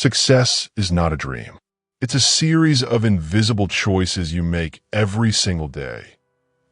Success is not a dream. It's a series of invisible choices you make every single day.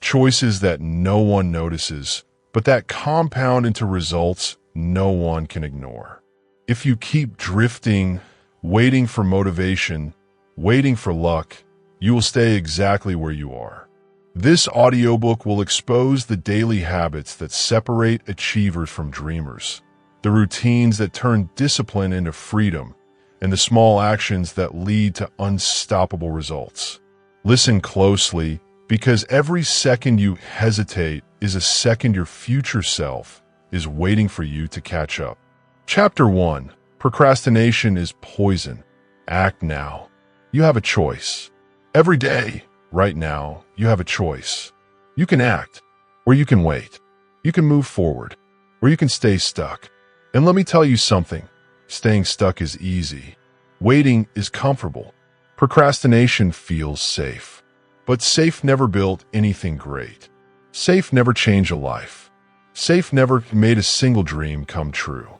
Choices that no one notices, but that compound into results no one can ignore. If you keep drifting, waiting for motivation, waiting for luck, you will stay exactly where you are. This audiobook will expose the daily habits that separate achievers from dreamers, the routines that turn discipline into freedom, and the small actions that lead to unstoppable results. Listen closely, because every second you hesitate is a second your future self is waiting for you to catch up. Chapter 1. Procrastination is poison. Act now. You have a choice. Every day, right now, you have a choice. You can act, or you can wait. You can move forward, or you can stay stuck. And let me tell you something. Staying stuck is easy. Waiting is comfortable. Procrastination feels safe. But safe never built anything great. Safe never changed a life. Safe never made a single dream come true.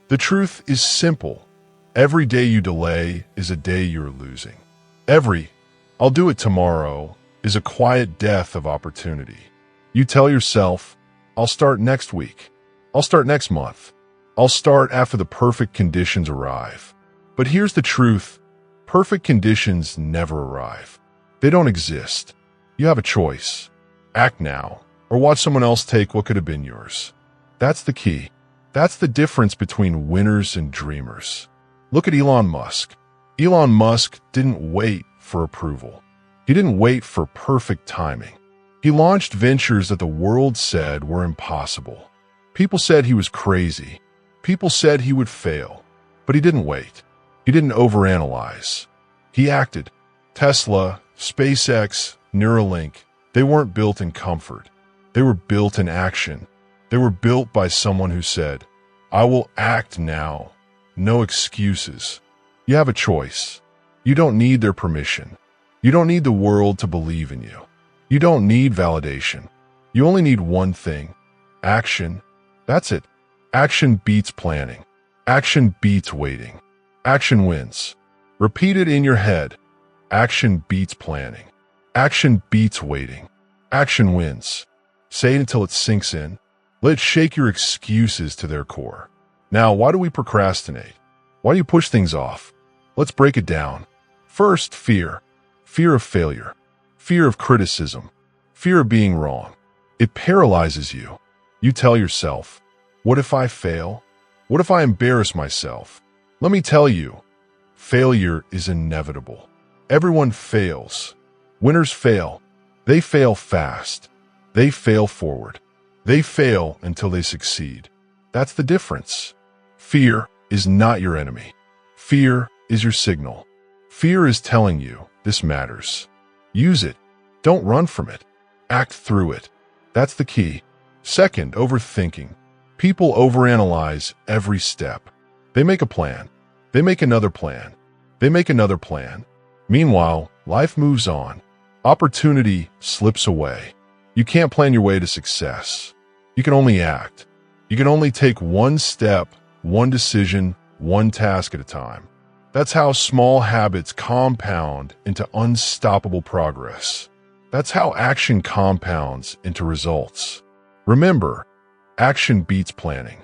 The truth is simple. Every day you delay is a day you're losing. Every "I'll do it tomorrow" is a quiet death of opportunity. You tell yourself, "I'll start next week. I'll start next month. I'll start after the perfect conditions arrive." But here's the truth. Perfect conditions never arrive. They don't exist. You have a choice. Act now, or watch someone else take what could have been yours. That's the key. That's the difference between winners and dreamers. Look at Elon Musk. Elon Musk didn't wait for approval. He didn't wait for perfect timing. He launched ventures that the world said were impossible. People said he was crazy. People said he would fail. But he didn't wait. He didn't overanalyze. He acted. Tesla, SpaceX, Neuralink, they weren't built in comfort. They were built in action. They were built by someone who said, "I will act now." No excuses. You have a choice. You don't need their permission. You don't need the world to believe in you. You don't need validation. You only need one thing: action. That's it. Action beats planning. Action beats waiting. Action wins. Repeat it in your head. Action beats planning. Action beats waiting. Action wins. Say it until it sinks in. Let it shake your excuses to their core. Now, why do we procrastinate? Why do you push things off? Let's break it down. First, fear. Fear of failure. Fear of criticism. Fear of being wrong. It paralyzes you. You tell yourself, "What if I fail? What if I embarrass myself?" Let me tell you, failure is inevitable. Everyone fails. Winners fail. They fail fast. They fail forward. They fail until they succeed. That's the difference. Fear is not your enemy. Fear is your signal. Fear is telling you this matters. Use it. Don't run from it. Act through it. That's the key. Second, overthinking. People overanalyze every step. They make a plan. They make another plan. They make another plan. Meanwhile, life moves on. Opportunity slips away. You can't plan your way to success. You can only act. You can only take one step, one decision, one task at a time. That's how small habits compound into unstoppable progress. That's how action compounds into results. Remember, action beats planning.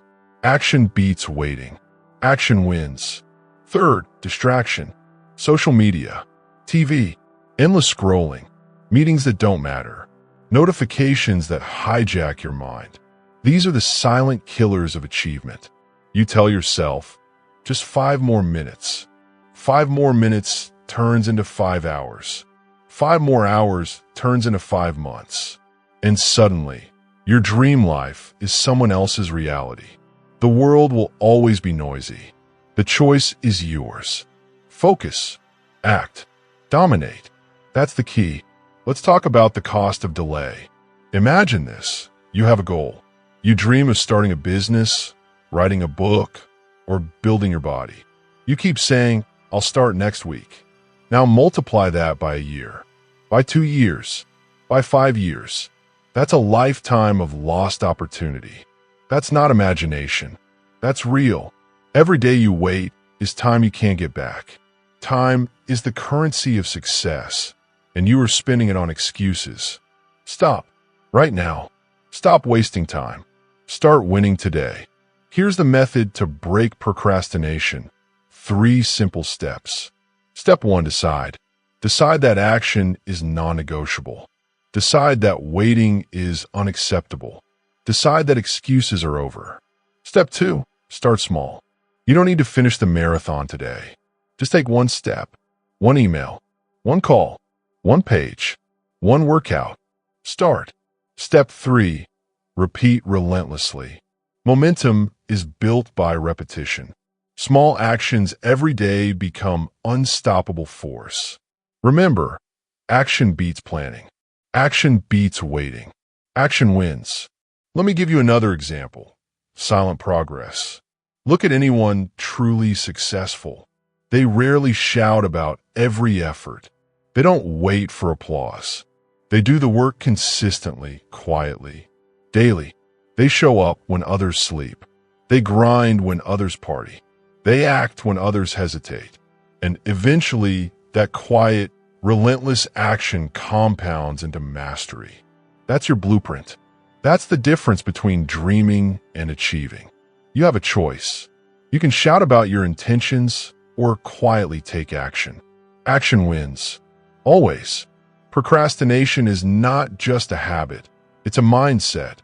Action beats waiting. Action wins. Third, distraction. Social media, TV, endless scrolling, meetings that don't matter, notifications that hijack your mind. These are the silent killers of achievement. You tell yourself, just 5 more minutes. 5 more minutes turns into 5 hours. 5 more hours turns into 5 months. And suddenly, your dream life is someone else's reality. The world will always be noisy. The choice is yours. Focus, act, dominate. That's the key. Let's talk about the cost of delay. Imagine this. You have a goal. You dream of starting a business, writing a book, or building your body. You keep saying, "I'll start next week." Now multiply that by a year, by 2 years, by 5 years. That's a lifetime of lost opportunity. That's not imagination. That's real. Every day you wait, is time you can't get back. Time is the currency of success, and you are spending it on excuses. Stop. Right now. Stop wasting time. Start winning today. Here's the method to break procrastination. 3 simple steps. Step 1, decide. Decide that action is non-negotiable. Decide that waiting is unacceptable. Decide that excuses are over. Step 2, start small. You don't need to finish the marathon today. Just take 1 step, 1 email, 1 call, 1 page, 1 workout. Start. Step 3, repeat relentlessly. Momentum is built by repetition. Small actions every day become unstoppable force. Remember, action beats planning. Action beats waiting. Action wins. Let me give you another example. Silent progress. Look at anyone truly successful. They rarely shout about every effort. They don't wait for applause. They do the work consistently, quietly, daily. They show up when others sleep. They grind when others party. They act when others hesitate. And eventually, that quiet, relentless action compounds into mastery. That's your blueprint. That's the difference between dreaming and achieving. You have a choice. You can shout about your intentions or quietly take action. Action wins. Always. Procrastination is not just a habit. It's a mindset.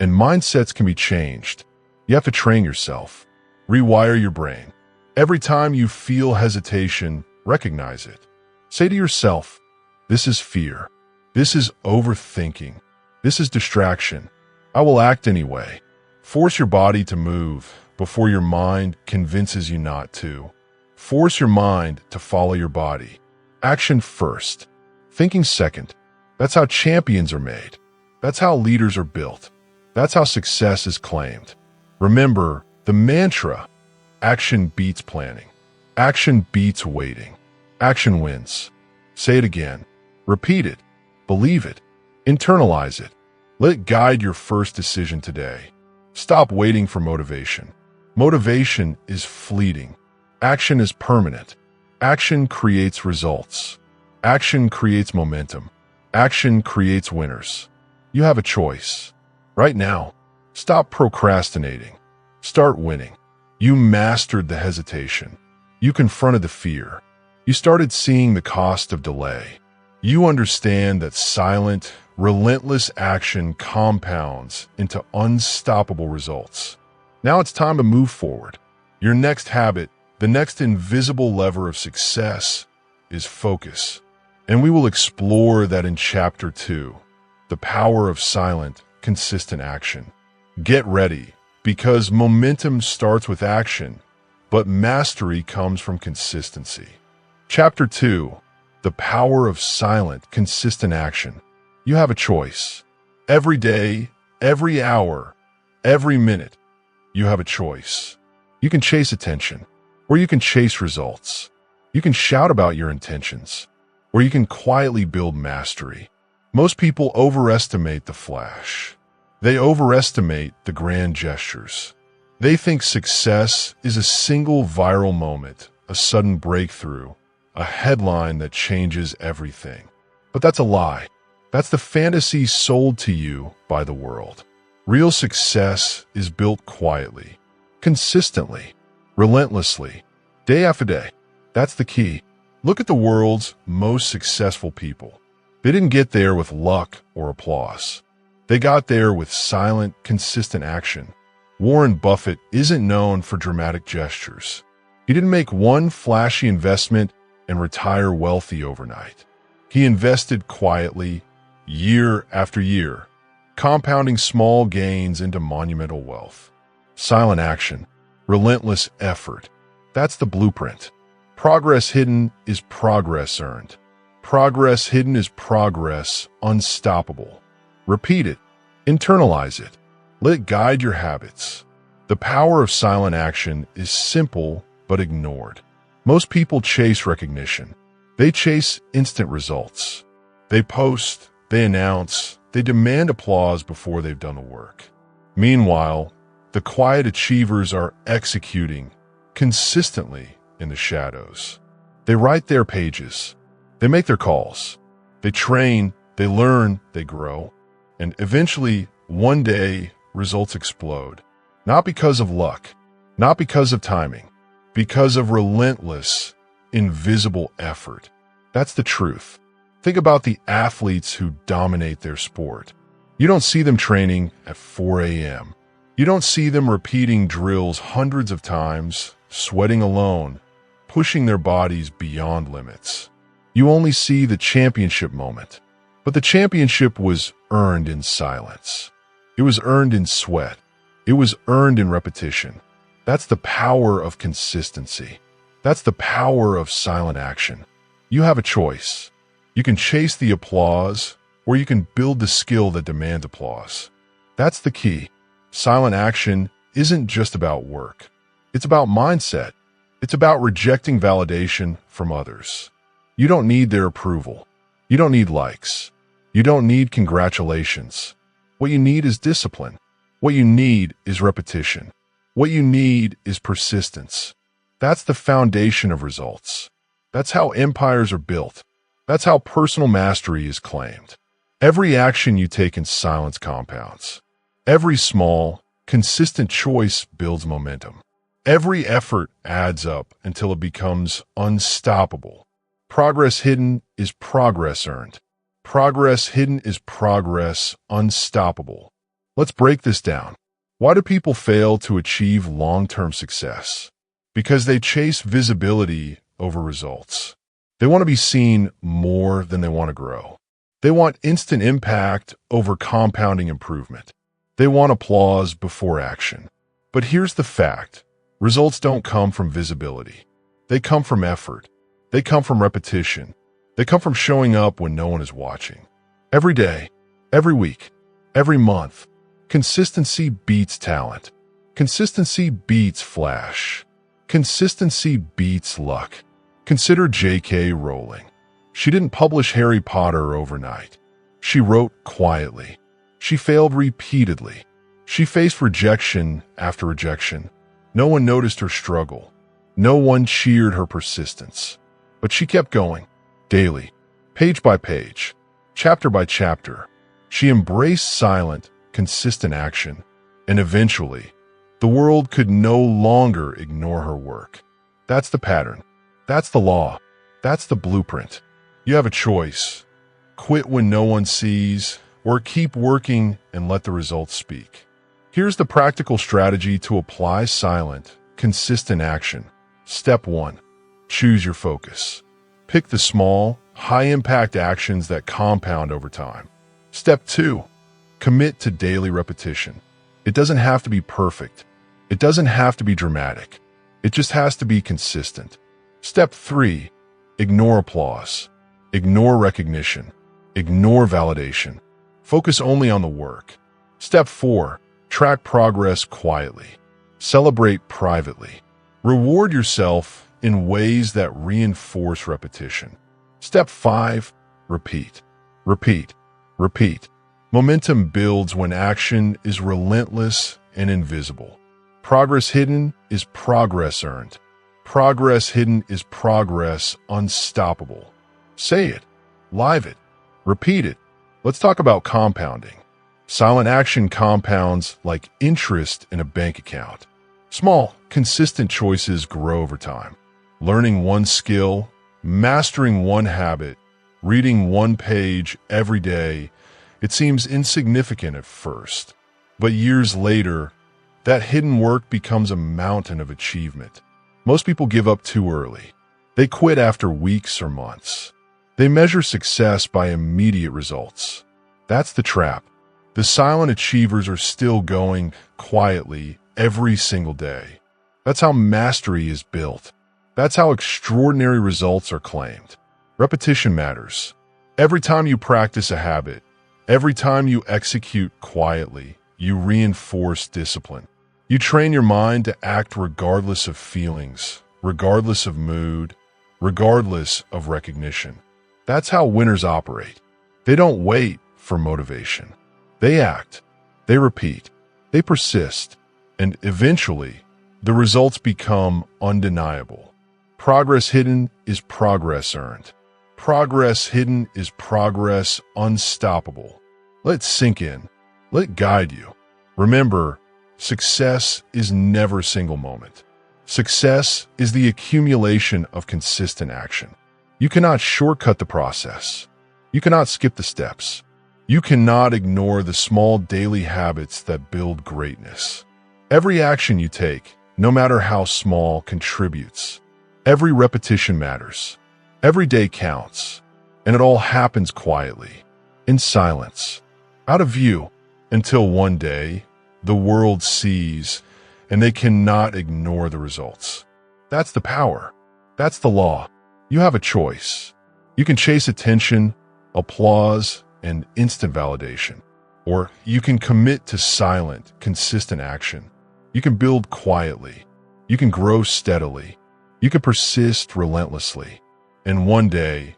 And mindsets can be changed. You have to train yourself. Rewire your brain. Every time you feel hesitation, recognize it. Say to yourself, this is fear. This is overthinking. This is distraction. I will act anyway. Force your body to move before your mind convinces you not to. Force your mind to follow your body. Action first. Thinking second. That's how champions are made. That's how leaders are built. That's how success is claimed. Remember the mantra, action beats planning. Action beats waiting. Action wins. Say it again. Repeat it. Believe it. Internalize it. Let it guide your first decision today. Stop waiting for motivation. Motivation is fleeting. Action is permanent. Action creates results. Action creates momentum. Action creates winners. You have a choice. Right now, stop procrastinating. Start winning. You mastered the hesitation. You confronted the fear. You started seeing the cost of delay. You understand that silent, relentless action compounds into unstoppable results. Now it's time to move forward. Your next habit, the next invisible lever of success, is focus. And we will explore that in Chapter 2, the power of silent, consistent action. Get ready, because momentum starts with action, but mastery comes from consistency. Chapter 2, the power of silent, consistent action. You have a choice. Every day, every hour, every minute, you have a choice. You can chase attention, or you can chase results. You can shout about your intentions, or you can quietly build mastery. Most people overestimate the flash. They overestimate the grand gestures. They think success is a single viral moment, a sudden breakthrough, a headline that changes everything. But that's a lie. That's the fantasy sold to you by the world. Real success is built quietly, consistently, relentlessly, day after day. That's the key. Look at the world's most successful people. They didn't get there with luck or applause. They got there with silent, consistent action. Warren Buffett isn't known for dramatic gestures. He didn't make one flashy investment and retire wealthy overnight. He invested quietly, year after year, compounding small gains into monumental wealth. Silent action, relentless effort. That's the blueprint. Progress hidden is progress earned. Progress hidden is progress unstoppable. Repeat it. Internalize it. Let it guide your habits. The power of silent action is simple but ignored. Most people chase recognition. They chase instant results. They post, they announce, they demand applause before they've done the work. Meanwhile, the quiet achievers are executing consistently, in the shadows. They write their pages. They make their calls. They train, they learn, they grow. And eventually, one day, results explode. Not because of luck, not because of timing, because of relentless, invisible effort. That's the truth. Think about the athletes who dominate their sport. You don't see them training at 4 a.m. You don't see them repeating drills hundreds of times, sweating alone, pushing their bodies beyond limits. You only see the championship moment. But the championship was earned in silence. It was earned in sweat. It was earned in repetition. That's the power of consistency. That's the power of silent action. You have a choice. You can chase the applause, or you can build the skill that demands applause. That's the key. Silent action isn't just about work. It's about mindset. It's about rejecting validation from others. You don't need their approval. You don't need likes. You don't need congratulations. What you need is discipline. What you need is repetition. What you need is persistence. That's the foundation of results. That's how empires are built. That's how personal mastery is claimed. Every action you take in silence compounds. Every small, consistent choice builds momentum. Every effort adds up until it becomes unstoppable. Progress hidden is progress earned. Progress hidden is progress unstoppable. Let's break this down. Why do people fail to achieve long-term success? Because they chase visibility over results. They want to be seen more than they want to grow. They want instant impact over compounding improvement. They want applause before action. But here's the fact. Results don't come from visibility. They come from effort. They come from repetition. They come from showing up when no one is watching. Every day, every week, every month, consistency beats talent. Consistency beats flash. Consistency beats luck. Consider J.K. Rowling. She didn't publish Harry Potter overnight. She wrote quietly. She failed repeatedly. She faced rejection after rejection. No one noticed her struggle. No one cheered her persistence. But she kept going, daily, page by page, chapter by chapter. She embraced silent, consistent action, and eventually, the world could no longer ignore her work. That's the pattern. That's the law. That's the blueprint. You have a choice. Quit when no one sees, or keep working and let the results speak. Here's the practical strategy to apply silent, consistent action. Step 1. Choose your focus. Pick the small, high-impact actions that compound over time. Step 2. Commit to daily repetition. It doesn't have to be perfect. It doesn't have to be dramatic. It just has to be consistent. Step 3. Ignore applause. Ignore recognition. Ignore validation. Focus only on the work. Step 4. Track progress quietly. Celebrate privately. Reward yourself in ways that reinforce repetition. Step 5. Repeat. Repeat. Repeat. Momentum builds when action is relentless and invisible. Progress hidden is progress earned. Progress hidden is progress unstoppable. Say it. Live it. Repeat it. Let's talk about compounding. Silent action compounds like interest in a bank account. Small, consistent choices grow over time. Learning one skill, mastering one habit, reading one page every day, it seems insignificant at first. But years later, that hidden work becomes a mountain of achievement. Most people give up too early. They quit after weeks or months. They measure success by immediate results. That's the trap. The silent achievers are still going quietly every single day. That's how mastery is built. That's how extraordinary results are claimed. Repetition matters. Every time you practice a habit, every time you execute quietly, you reinforce discipline. You train your mind to act regardless of feelings, regardless of mood, regardless of recognition. That's how winners operate. They don't wait for motivation. They act, they repeat, they persist, and eventually, the results become undeniable. Progress hidden is progress earned. Progress hidden is progress unstoppable. Let it sink in. Let it guide you. Remember, success is never a single moment. Success is the accumulation of consistent action. You cannot shortcut the process. You cannot skip the steps. You cannot ignore the small daily habits that build greatness. Every action you take, no matter how small, contributes. Every repetition matters. Every day counts. And it all happens quietly, in silence, out of view, until one day, the world sees, and they cannot ignore the results. That's the power. That's the law. You have a choice. You can chase attention, applause, and instant validation. Or you can commit to silent, consistent action. You can build quietly. You can grow steadily. You can persist relentlessly. And one day,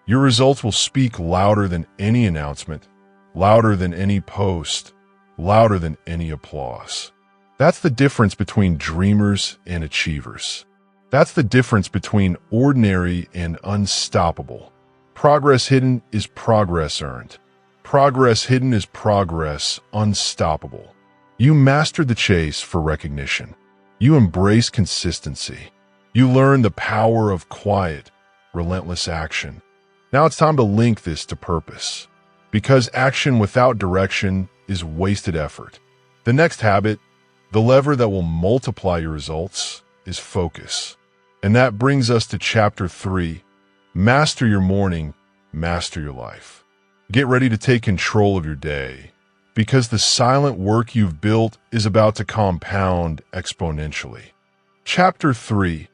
your results will speak louder than any announcement, louder than any post, louder than any applause. That's the difference between dreamers and achievers. That's the difference between ordinary and unstoppable. Progress hidden is progress earned. Progress hidden is progress unstoppable. You mastered the chase for recognition. You embrace consistency. You learn the power of quiet, relentless action. Now it's time to link this to purpose. Because action without direction is wasted effort. The next habit, the lever that will multiply your results, is focus. And that brings us to chapter 3, master your morning, master your life. Get ready to take control of your day, because the silent work you've built is about to compound exponentially. Chapter 3,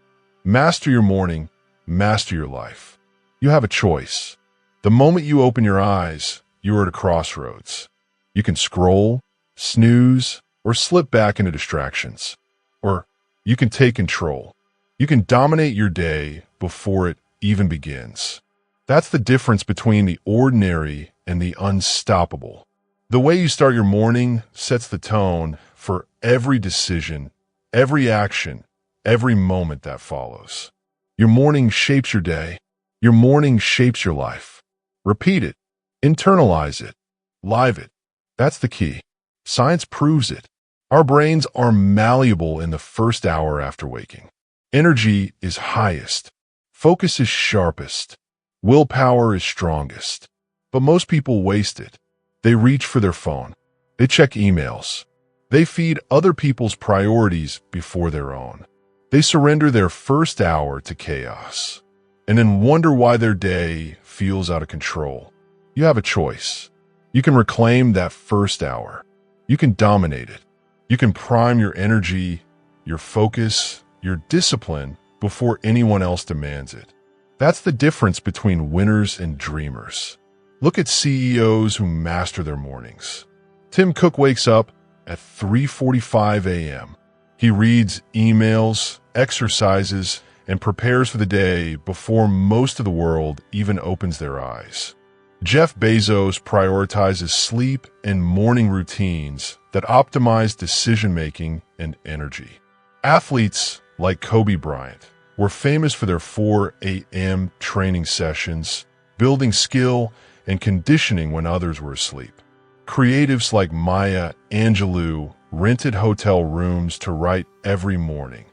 master your morning, master your life. You have a choice. The moment you open your eyes, you are at a crossroads. You can scroll, snooze, or slip back into distractions. Or you can take control. You can dominate your day before it even begins. That's the difference between the ordinary and the unstoppable. The way you start your morning sets the tone for every decision, every action, every moment that follows. Your morning shapes your day. Your morning shapes your life. Repeat it. Internalize it. Live it. That's the key. Science proves it. Our brains are malleable in the first hour after waking. Energy is highest. Focus is sharpest. Willpower is strongest. But most people waste it. They reach for their phone. They check emails. They feed other people's priorities before their own. They surrender their first hour to chaos, and then wonder why their day feels out of control. You have a choice. You can reclaim that first hour. You can dominate it. You can prime your energy, your focus, your discipline before anyone else demands it. That's the difference between winners and dreamers. Look at CEOs who master their mornings. Tim Cook wakes up at 3:45 a.m. He reads emails, exercises, and prepares for the day before most of the world even opens their eyes. Jeff Bezos prioritizes sleep and morning routines that optimize decision-making and energy. Athletes like Kobe Bryant were famous for their 4 a.m. training sessions, building skill and conditioning when others were asleep. Creatives like Maya Angelou rented hotel rooms to write every morning,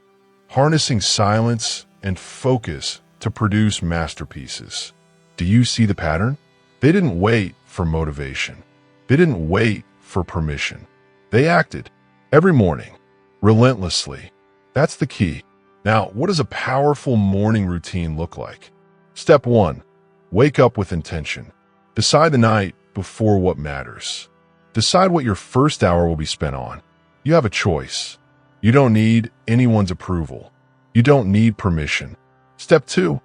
harnessing silence and focus to produce masterpieces. Do you see the pattern? They didn't wait for motivation. They didn't wait for permission. They acted every morning, relentlessly. That's the key. Now, what does a powerful morning routine look like? Step 1, wake up with intention. Decide the night before what matters. Decide what your first hour will be spent on. You have a choice. You don't need anyone's approval. You don't need permission. Step 2,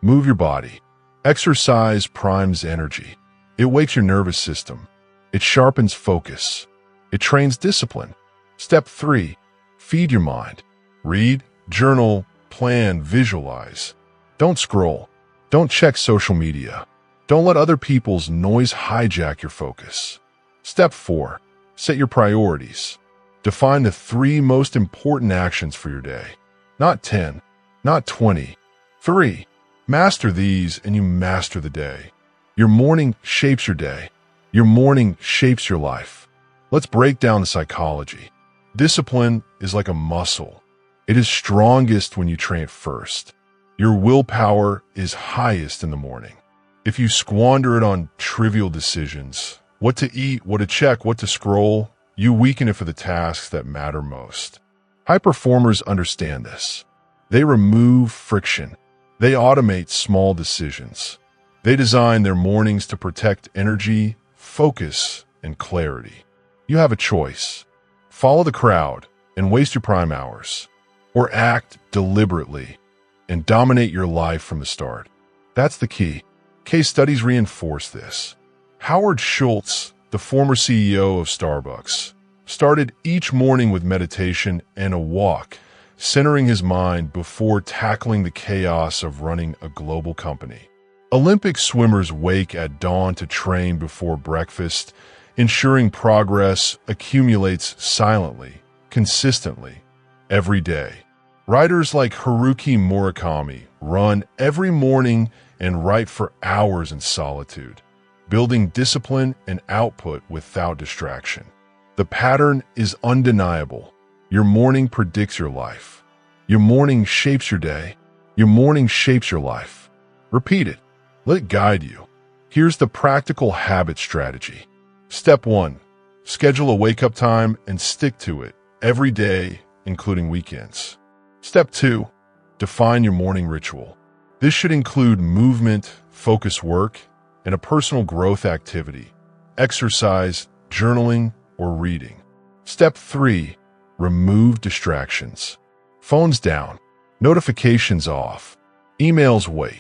move your body. Exercise primes energy. It wakes your nervous system. It sharpens focus. It trains discipline. Step 3, feed your mind. Read, journal, plan, visualize. Don't scroll. Don't check social media. Don't let other people's noise hijack your focus. Step 4, set your priorities. Define the 3 most important actions for your day. Not 10, not 20, 3. Master these and you master the day. Your morning shapes your day. Your morning shapes your life. Let's break down the psychology. Discipline is like a muscle. It is strongest when you train it first. Your willpower is highest in the morning. If you squander it on trivial decisions, what to eat, what to check, what to scroll, you weaken it for the tasks that matter most. High performers understand this. They remove friction. They automate small decisions. They design their mornings to protect energy, focus, and clarity. You have a choice. Follow the crowd and waste your prime hours, or act deliberately and dominate your life from the start. That's the key. Case studies reinforce this. Howard Schultz, the former CEO of Starbucks, started each morning with meditation and a walk, centering his mind before tackling the chaos of running a global company. Olympic swimmers wake at dawn to train before breakfast, ensuring progress accumulates silently, consistently, every day. Writers like Haruki Murakami run every morning and write for hours in solitude, building discipline and output without distraction. The pattern is undeniable. Your morning predicts your life. Your morning shapes your day. Your morning shapes your life. Repeat it. Let it guide you. Here's the practical habit strategy. Step 1. Schedule a wake-up time and stick to it every day, including weekends. Step 2. Define your morning ritual. This should include movement, focused work, and a personal growth activity, exercise, journaling, or reading. Step 3. Remove distractions. Phones down, notifications off, emails wait,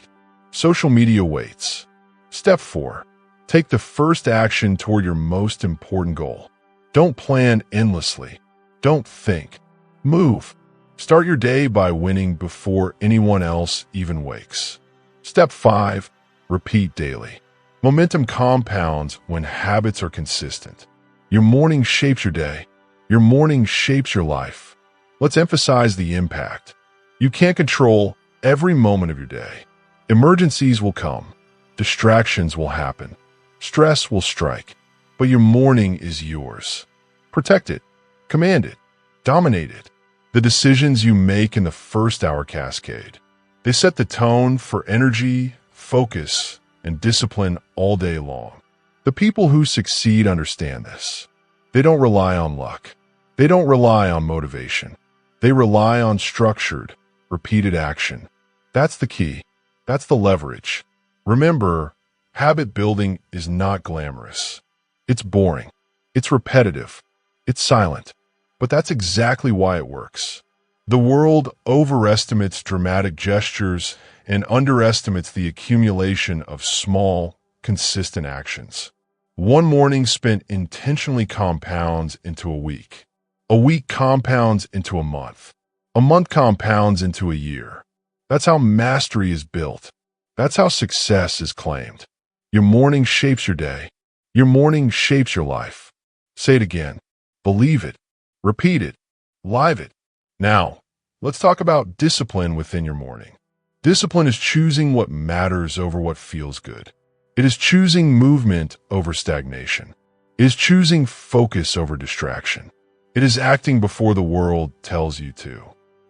social media waits. Step 4. Take the first action toward your most important goal. Don't plan endlessly. Don't think. Move. Start your day by winning before anyone else even wakes. Step 5. Repeat daily. Momentum compounds when habits are consistent. Your morning shapes your day. Your morning shapes your life. Let's emphasize the impact. You can't control every moment of your day. Emergencies will come. Distractions will happen. Stress will strike. But your morning is yours. Protect it. Command it. Dominate it. The decisions you make in the first hour cascade. They set the tone for energy, focus, and discipline all day long. The people who succeed understand this. They don't rely on luck. They don't rely on motivation. They rely on structured, repeated action. That's the key. That's the leverage. Remember, habit building is not glamorous. It's boring. It's repetitive. It's silent. But that's exactly why it works. The world overestimates dramatic gestures and underestimates the accumulation of small, consistent actions. One morning spent intentionally compounds into a week. A week compounds into a month. A month compounds into a year. That's how mastery is built. That's how success is claimed. Your morning shapes your day. Your morning shapes your life. Say it again. Believe it. Repeat it. Live it. Now, let's talk about discipline within your morning. Discipline is choosing what matters over what feels good. It is choosing movement over stagnation. It is choosing focus over distraction. It is acting before the world tells you to.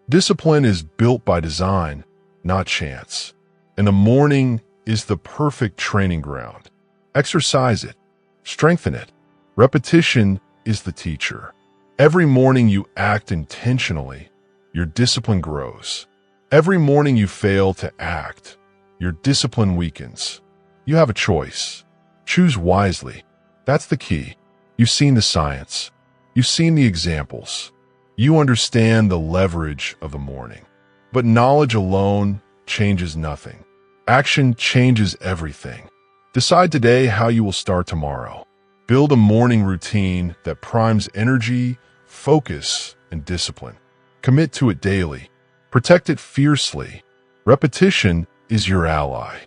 Discipline is built by design, not chance. And the morning is the perfect training ground. Exercise it. Strengthen it. Repetition is the teacher. Every morning you act intentionally, your discipline grows. Every morning you fail to act, your discipline weakens. You have a choice. Choose wisely. That's the key. You've seen the science. You've seen the examples. You understand the leverage of the morning. But knowledge alone changes nothing. Action changes everything. Decide today how you will start tomorrow. Build a morning routine that primes energy, focus, and discipline. Commit to it daily. Protect it fiercely. Repetition is your ally.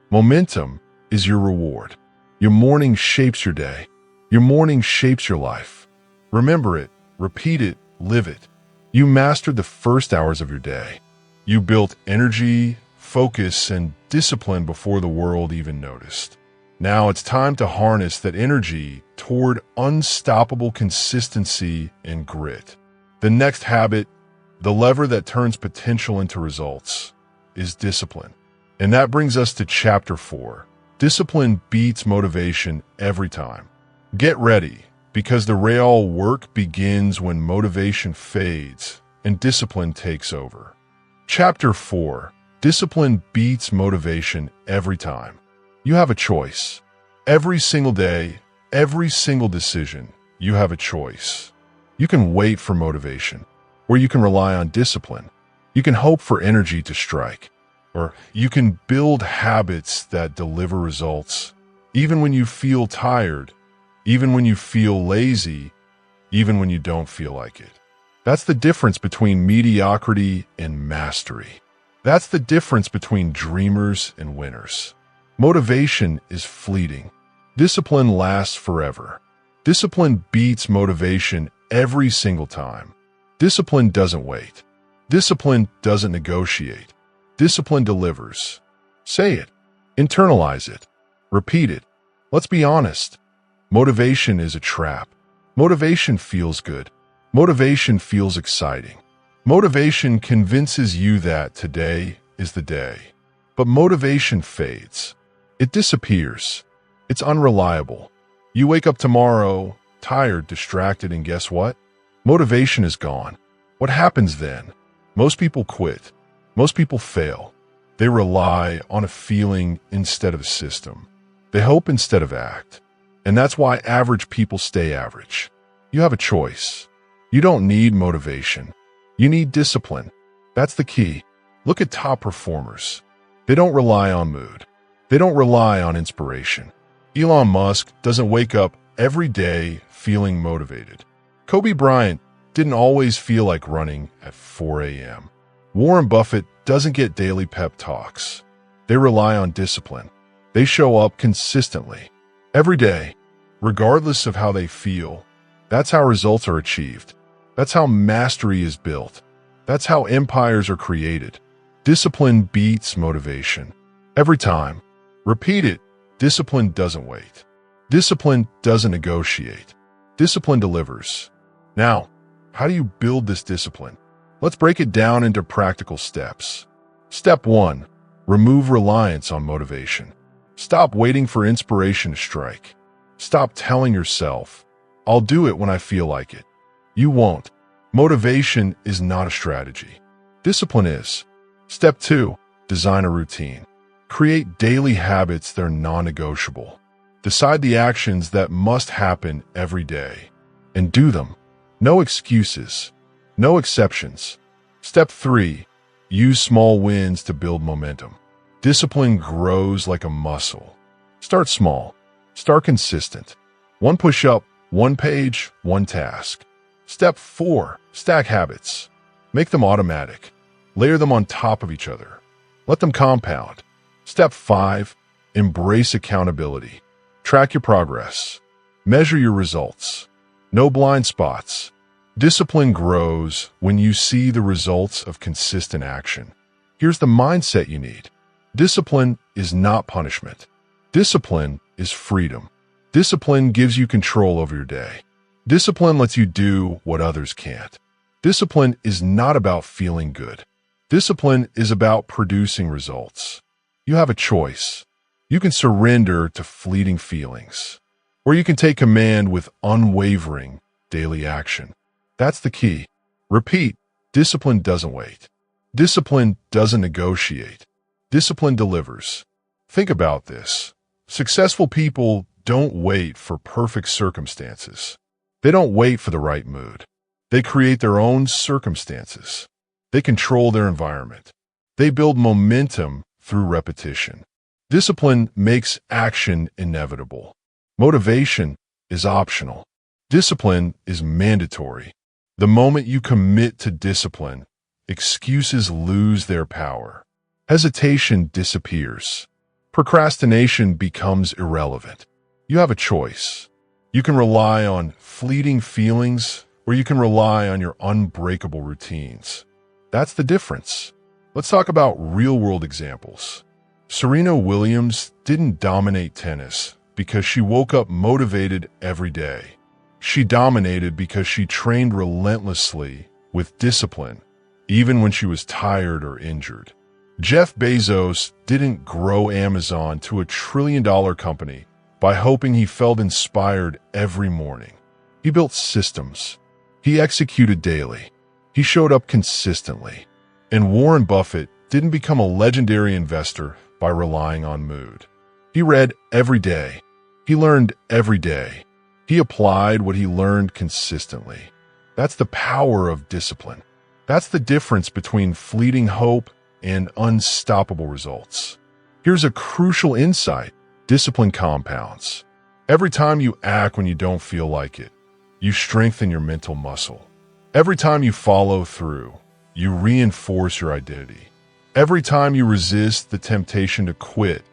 Momentum is your reward. Your morning shapes your day. Your morning shapes your life. Remember it, repeat it, live it. You mastered the first hours of your day. You built energy, focus and discipline before the world even noticed. Now it's time to harness that energy toward unstoppable consistency and grit. The next habit, the lever that turns potential into results, is discipline. And that brings us to chapter 4. Discipline beats motivation every time. Get ready, because the real work begins when motivation fades and discipline takes over. Chapter 4. Discipline beats motivation every time. You have a choice. Every single day, every single decision, you have a choice. You can wait for motivation, or you can rely on discipline. You can hope for energy to strike, or you can build habits that deliver results, even when you feel tired, even when you feel lazy, even when you don't feel like it. That's the difference between mediocrity and mastery. That's the difference between dreamers and winners. Motivation is fleeting. Discipline lasts forever. Discipline beats motivation every single time. Discipline doesn't wait. Discipline doesn't negotiate. Discipline delivers. Say it. Internalize it. Repeat it. Let's be honest. Motivation is a trap. Motivation feels good. Motivation feels exciting. Motivation convinces you that today is the day. But motivation fades. It disappears. It's unreliable. You wake up tomorrow, tired, distracted, and guess what? Motivation is gone. What happens then? Most people quit. Most people fail. They rely on a feeling instead of a system. They hope instead of act. And that's why average people stay average. You have a choice. You don't need motivation. You need discipline. That's the key. Look at top performers. They don't rely on mood. They don't rely on inspiration. Elon Musk doesn't wake up every day feeling motivated. Kobe Bryant didn't always feel like running at 4 a.m. Warren Buffett doesn't get daily pep talks. They rely on discipline. They show up consistently, every day, regardless of how they feel. That's how results are achieved. That's how mastery is built. That's how empires are created. Discipline beats motivation. Every time. Repeat it. Discipline doesn't wait. Discipline doesn't negotiate. Discipline delivers. Now, how do you build this discipline? Let's break it down into practical steps. Step 1. Remove reliance on motivation. Stop waiting for inspiration to strike. Stop telling yourself, I'll do it when I feel like it. You won't. Motivation is not a strategy. Discipline is. Step 2. Design a routine. Create daily habits that are non-negotiable. Decide the actions that must happen every day, and do them. No excuses. No exceptions. Step 3. Use small wins to build momentum. Discipline grows like a muscle. Start small. Start consistent. One push-up, one page, one task. Step 4. Stack habits. Make them automatic. Layer them on top of each other. Let them compound. Step 5. Embrace accountability. Track your progress. Measure your results. No blind spots. Discipline grows when you see the results of consistent action. Here's the mindset you need. Discipline is not punishment. Discipline is freedom. Discipline gives you control over your day. Discipline lets you do what others can't. Discipline is not about feeling good. Discipline is about producing results. You have a choice. You can surrender to fleeting feelings, or you can take command with unwavering daily action. That's the key. Repeat. Discipline doesn't wait. Discipline doesn't negotiate. Discipline delivers. Think about this. Successful people don't wait for perfect circumstances. They don't wait for the right mood. They create their own circumstances. They control their environment. They build momentum through repetition. Discipline makes action inevitable. Motivation is optional. Discipline is mandatory. The moment you commit to discipline, excuses lose their power. Hesitation disappears. Procrastination becomes irrelevant. You have a choice. You can rely on fleeting feelings, or you can rely on your unbreakable routines. That's the difference. Let's talk about real-world examples. Serena Williams didn't dominate tennis because she woke up motivated every day. She dominated because she trained relentlessly with discipline, even when she was tired or injured. Jeff Bezos didn't grow Amazon to a trillion-dollar company by hoping he felt inspired every morning. He built systems. He executed daily. He showed up consistently. And Warren Buffett didn't become a legendary investor by relying on mood. He read every day. He learned every day. He applied what he learned consistently. That's the power of discipline. That's the difference between fleeting hope and unstoppable results. Here's a crucial insight. Discipline compounds. Every time you act when you don't feel like it, you strengthen your mental muscle. Every time you follow through, you reinforce your identity. Every time you resist the temptation to quit,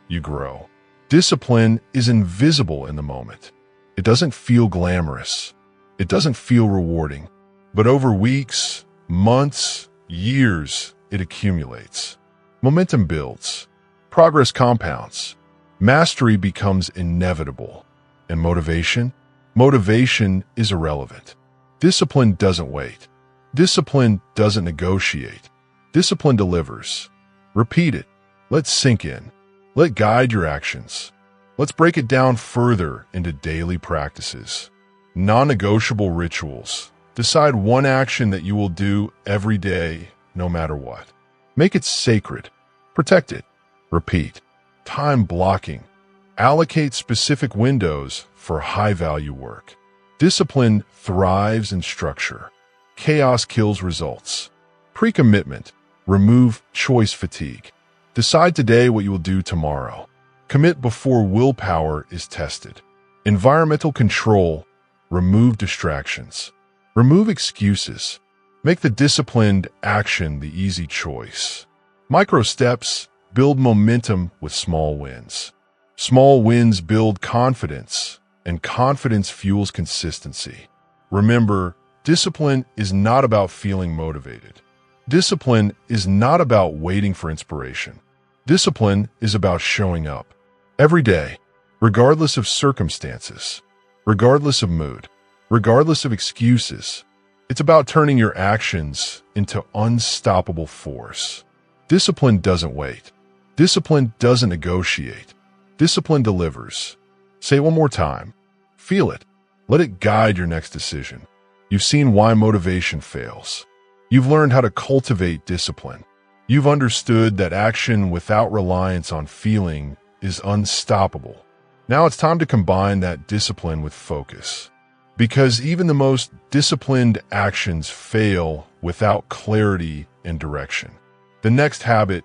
you grow. Discipline is invisible in the moment. It doesn't feel glamorous. It doesn't feel rewarding. But over weeks, months, years, it accumulates. Momentum builds. Progress compounds. Mastery becomes inevitable. And motivation? Motivation is irrelevant. Discipline doesn't wait. Discipline doesn't negotiate. Discipline delivers. Repeat it. Let it sink in. Let it guide your actions. Let's break it down further into daily practices. Non-negotiable rituals. Decide one action that you will do every day, no matter what. Make it sacred. Protect it. Repeat. Time blocking. Allocate specific windows for high-value work. Discipline thrives in structure. Chaos kills results. Pre-commitment. Remove choice fatigue. Decide today what you will do tomorrow. Commit before willpower is tested. Environmental control. Remove distractions. Remove excuses. Make the disciplined action the easy choice. Micro steps build momentum with small wins. Small wins build confidence, and confidence fuels consistency. Remember, discipline is not about feeling motivated. Discipline is not about waiting for inspiration. Discipline is about showing up every day, regardless of circumstances, regardless of mood, regardless of excuses. It's about turning your actions into unstoppable force. Discipline doesn't wait. Discipline doesn't negotiate. Discipline delivers. Say it one more time. Feel it. Let it guide your next decision. You've seen why motivation fails. You've learned how to cultivate discipline. You've understood that action without reliance on feeling is unstoppable. Now it's time to combine that discipline with focus. Because even the most disciplined actions fail without clarity and direction. The next habit,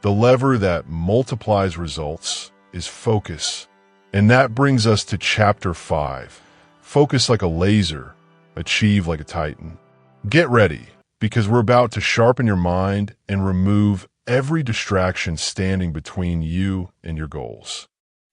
the lever that multiplies results, is focus. And that brings us to chapter 5. Focus like a laser, achieve like a titan. Get ready, because we're about to sharpen your mind and remove every distraction standing between you and your goals.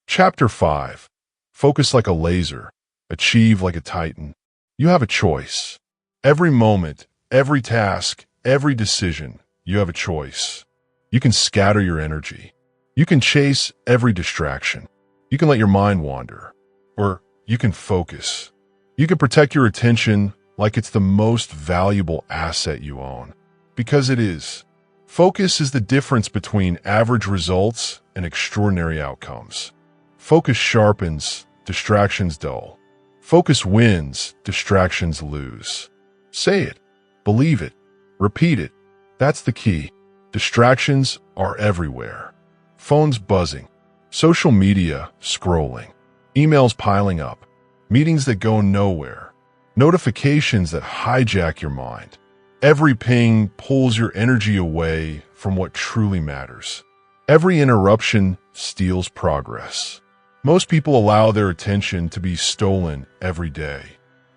Chapter 5. Focus like a laser, achieve like a titan. You have a choice. Every moment, every task, every decision, you have a choice. You can scatter your energy. You can chase every distraction. You can let your mind wander. Or you can focus. You can protect your attention like it's the most valuable asset you own. Because it is. Focus is the difference between average results and extraordinary outcomes. Focus sharpens, distractions dull. Focus wins, distractions lose. Say it, believe it, repeat it. That's the key. Distractions are everywhere. Phones buzzing, social media scrolling, emails piling up, meetings that go nowhere, notifications that hijack your mind. Every ping pulls your energy away from what truly matters. Every interruption steals progress. Most people allow their attention to be stolen every day.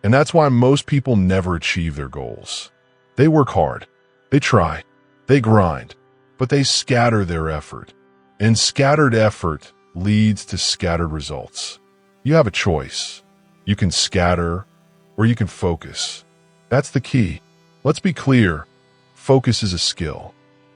And that's why most people never achieve their goals. They work hard. They try. They grind. But they scatter their effort. And scattered effort leads to scattered results. You have a choice. You can scatter or you can focus. That's the key. Let's be clear. Focus is a skill.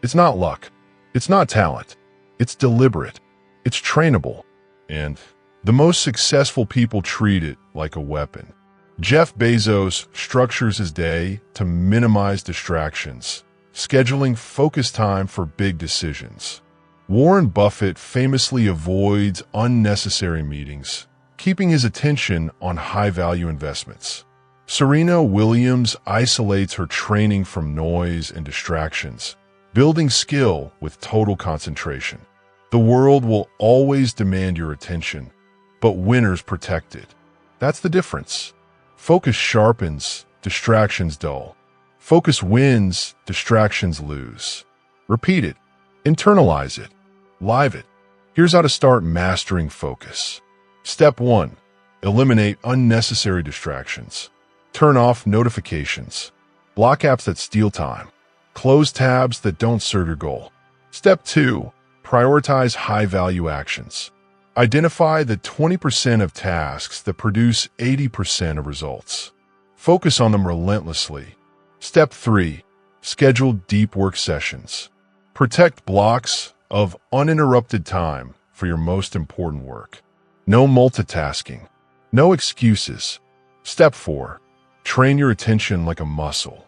It's not luck. It's not talent. It's deliberate. It's trainable. And the most successful people treat it like a weapon. Jeff Bezos structures his day to minimize distractions, scheduling focus time for big decisions. Warren Buffett famously avoids unnecessary meetings, keeping his attention on high-value investments. Serena Williams isolates her training from noise and distractions, building skill with total concentration. The world will always demand your attention, but winners protect it. That's the difference. Focus sharpens, distractions dull. Focus wins, distractions lose. Repeat it. Internalize it. Live it. Here's how to start mastering focus. Step 1. Eliminate unnecessary distractions. Turn off notifications. Block apps that steal time. Close tabs that don't serve your goal. Step 2. Prioritize high-value actions. Identify the 20% of tasks that produce 80% of results. Focus on them relentlessly. Step 3. Schedule deep work sessions. Protect blocks of uninterrupted time for your most important work. No multitasking. No excuses. Step 4. Train your attention like a muscle.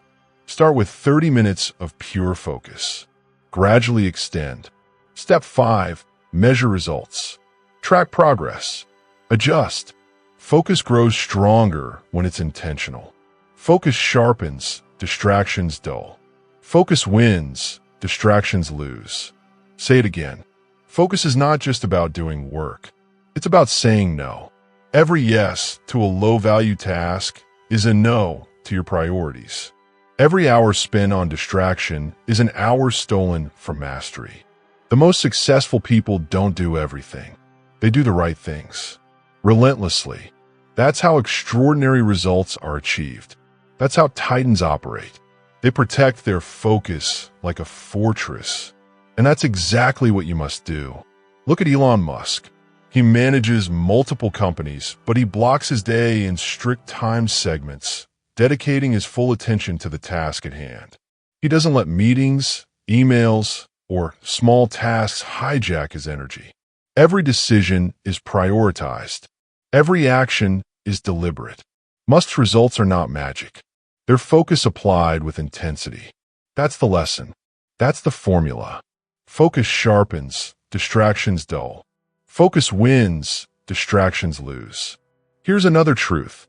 Start with 30 minutes of pure focus. Gradually extend. Step 5. Measure results. Track progress. Adjust. Focus grows stronger when it's intentional. Focus sharpens, distractions dull. Focus wins, distractions lose. Say it again. Focus is not just about doing work. It's about saying no. Every yes to a low-value task is a no to your priorities. Every hour spent on distraction is an hour stolen from mastery. The most successful people don't do everything. They do the right things. Relentlessly. That's how extraordinary results are achieved. That's how titans operate. They protect their focus like a fortress. And that's exactly what you must do. Look at Elon Musk. He manages multiple companies, but he blocks his day in strict time segments, dedicating his full attention to the task at hand. He doesn't let meetings, emails, or small tasks hijack his energy. Every decision is prioritized. Every action is deliberate. Musk's results are not magic. They're focus applied with intensity. That's the lesson. That's the formula. Focus sharpens, distractions dull. Focus wins, distractions lose. Here's another truth.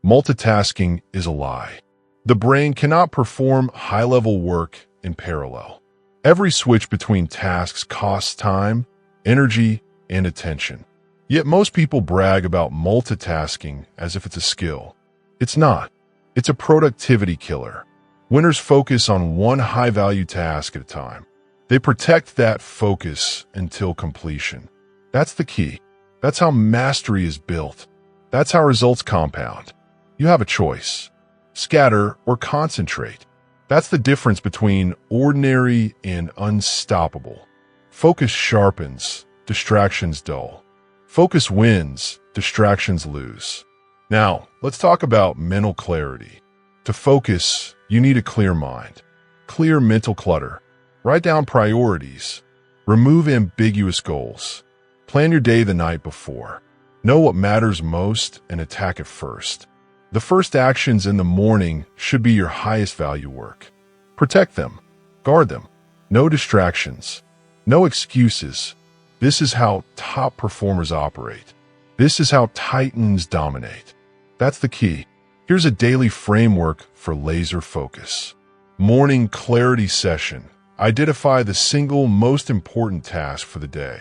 Multitasking is a lie. The brain cannot perform high-level work in parallel. Every switch between tasks costs time, energy, and attention. Yet most people brag about multitasking as if it's a skill. It's not. It's a productivity killer. Winners focus on one high-value task at a time. They protect that focus until completion. That's the key. That's how mastery is built. That's how results compound. You have a choice. Scatter or concentrate. That's the difference between ordinary and unstoppable. Focus sharpens, distractions dull. Focus wins, distractions lose. Now, let's talk about mental clarity. To focus, you need a clear mind. Clear mental clutter. Write down priorities. Remove ambiguous goals. Plan your day the night before. Know what matters most and attack it first. The first actions in the morning should be your highest value work. Protect them. Guard them. No distractions. No excuses. This is how top performers operate. This is how titans dominate. That's the key. Here's a daily framework for laser focus. Morning clarity session. Identify the single most important task for the day.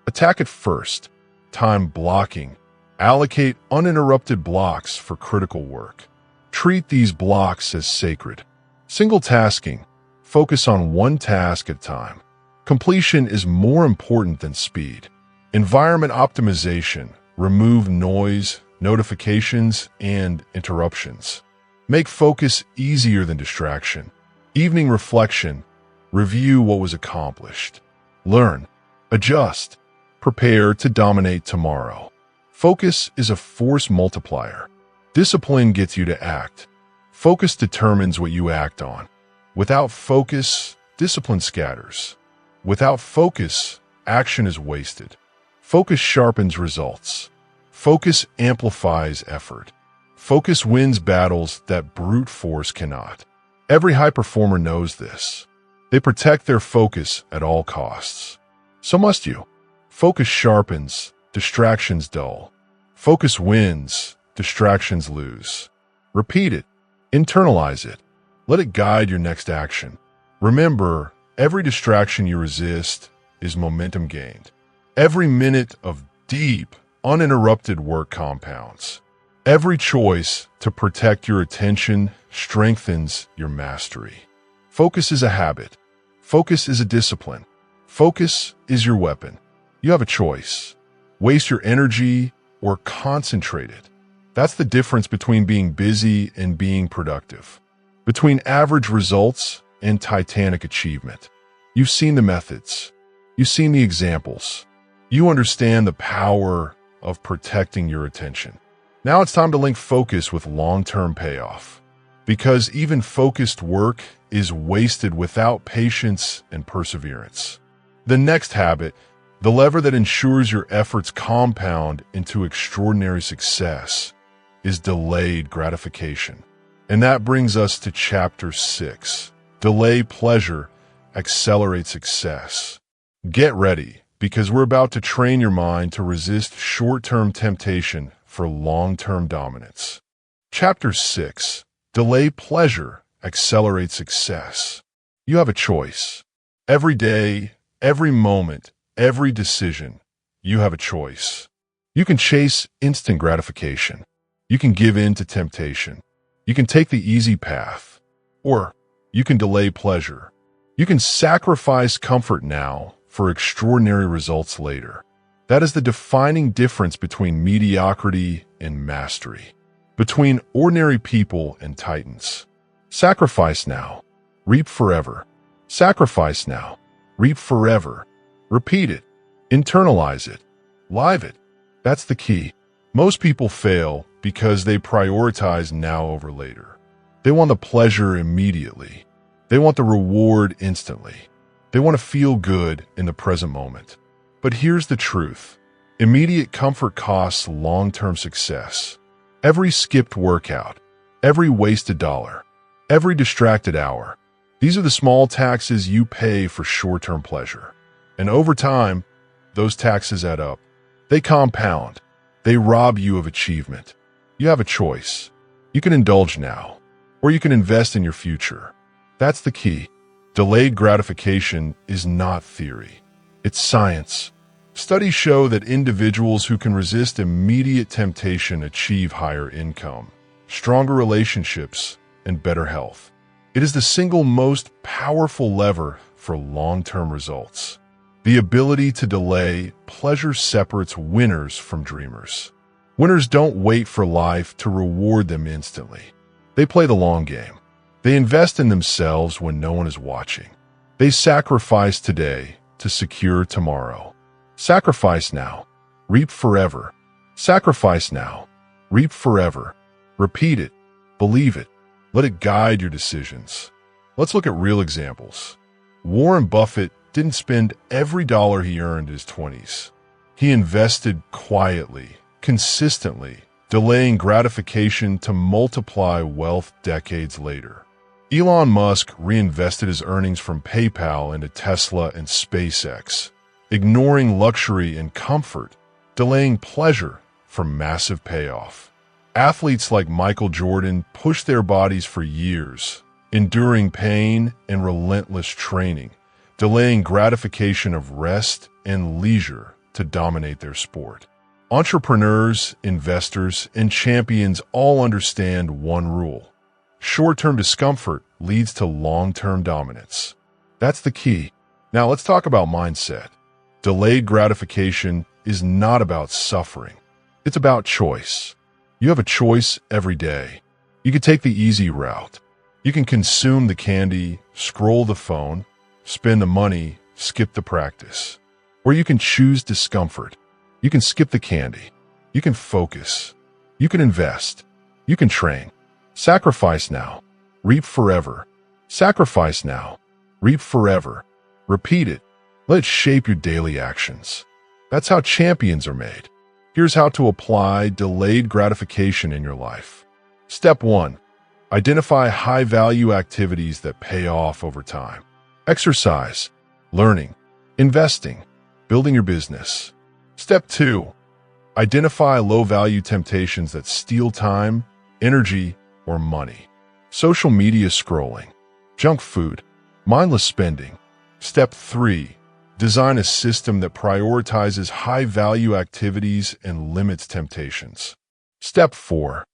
Attack it first. Time blocking. Allocate uninterrupted blocks for critical work. Treat these blocks as sacred. Single tasking. Focus on one task at a time. Completion is more important than speed. Environment optimization. Remove noise, notifications, and interruptions. Make focus easier than distraction. Evening reflection. Review what was accomplished. Learn. Adjust. Prepare to dominate tomorrow. Focus is a force multiplier. Discipline gets you to act. Focus determines what you act on. Without focus, discipline scatters. Without focus, action is wasted. Focus sharpens results. Focus amplifies effort. Focus wins battles that brute force cannot. Every high performer knows this. They protect their focus at all costs. So must you. Focus sharpens, distractions dull. Focus wins, distractions lose. Repeat it. Internalize it. Let it guide your next action. Remember, every distraction you resist is momentum gained. Every minute of deep, uninterrupted work compounds. Every choice to protect your attention strengthens your mastery. Focus is a habit. Focus is a discipline. Focus is your weapon. You have a choice. Waste your energy or concentrate it. That's the difference between being busy and being productive. Between average results and titanic achievement. You've seen the methods. You've seen the examples. You understand the power of protecting your attention. Now it's time to link focus with long-term payoff. Because even focused work is wasted without patience and perseverance. The next habit, the lever that ensures your efforts compound into extraordinary success, is delayed gratification. And that brings us to chapter 6. Delay pleasure, accelerate success. Get ready, because we're about to train your mind to resist short-term temptation for long-term dominance. Chapter 6. Delay pleasure, accelerate success. You have a choice. Every day, every moment, every decision, you have a choice. You can chase instant gratification. You can give in to temptation. You can take the easy path. Or you can delay pleasure. You can sacrifice comfort now for extraordinary results later. That is the defining difference between mediocrity and mastery. Between ordinary people and titans. Sacrifice now. Reap forever. Sacrifice now. Reap forever. Repeat it. Internalize it. Live it. That's the key. Most people fail because they prioritize now over later. They want the pleasure immediately. They want the reward instantly. They want to feel good in the present moment. But here's the truth. Immediate comfort costs long-term success. Every skipped workout, every wasted dollar, every distracted hour, these are the small taxes you pay for short-term pleasure. And over time, those taxes add up. They compound. They rob you of achievement. You have a choice. You can indulge now, or you can invest in your future. That's the key. Delayed gratification is not theory. It's science. Studies show that individuals who can resist immediate temptation achieve higher income, stronger relationships, and better health. It is the single most powerful lever for long-term results. The ability to delay pleasure separates winners from dreamers. Winners don't wait for life to reward them instantly. They play the long game. They invest in themselves when no one is watching. They sacrifice today to secure tomorrow. Sacrifice now. Reap forever. Sacrifice now. Reap forever. Repeat it. Believe it. Let it guide your decisions. Let's look at real examples. Warren Buffett didn't spend every dollar he earned in his 20s. He invested quietly, consistently, delaying gratification to multiply wealth decades later. Elon Musk reinvested his earnings from PayPal into Tesla and SpaceX, ignoring luxury and comfort, delaying pleasure for massive payoff. Athletes like Michael Jordan pushed their bodies for years, enduring pain and relentless training, delaying gratification of rest and leisure to dominate their sport. Entrepreneurs, investors, and champions all understand one rule. Short-term discomfort leads to long-term dominance. That's the key. Now let's talk about mindset. Delayed gratification is not about suffering. It's about choice. You have a choice every day. You can take the easy route. You can consume the candy, scroll the phone, spend the money, skip the practice. Or you can choose discomfort. You can skip the candy. You can focus. You can invest. You can train. Sacrifice now. Reap forever. Sacrifice now. Reap forever. Repeat it. Let it shape your daily actions. That's how champions are made. Here's how to apply delayed gratification in your life. Step 1. Identify high-value activities that pay off over time. Exercise, learning, investing, building your business. Step 2. Identify low-value temptations that steal time, energy, or money. Social media scrolling, junk food, mindless spending. Step 3. Design a system that prioritizes high-value activities and limits temptations. Step 4.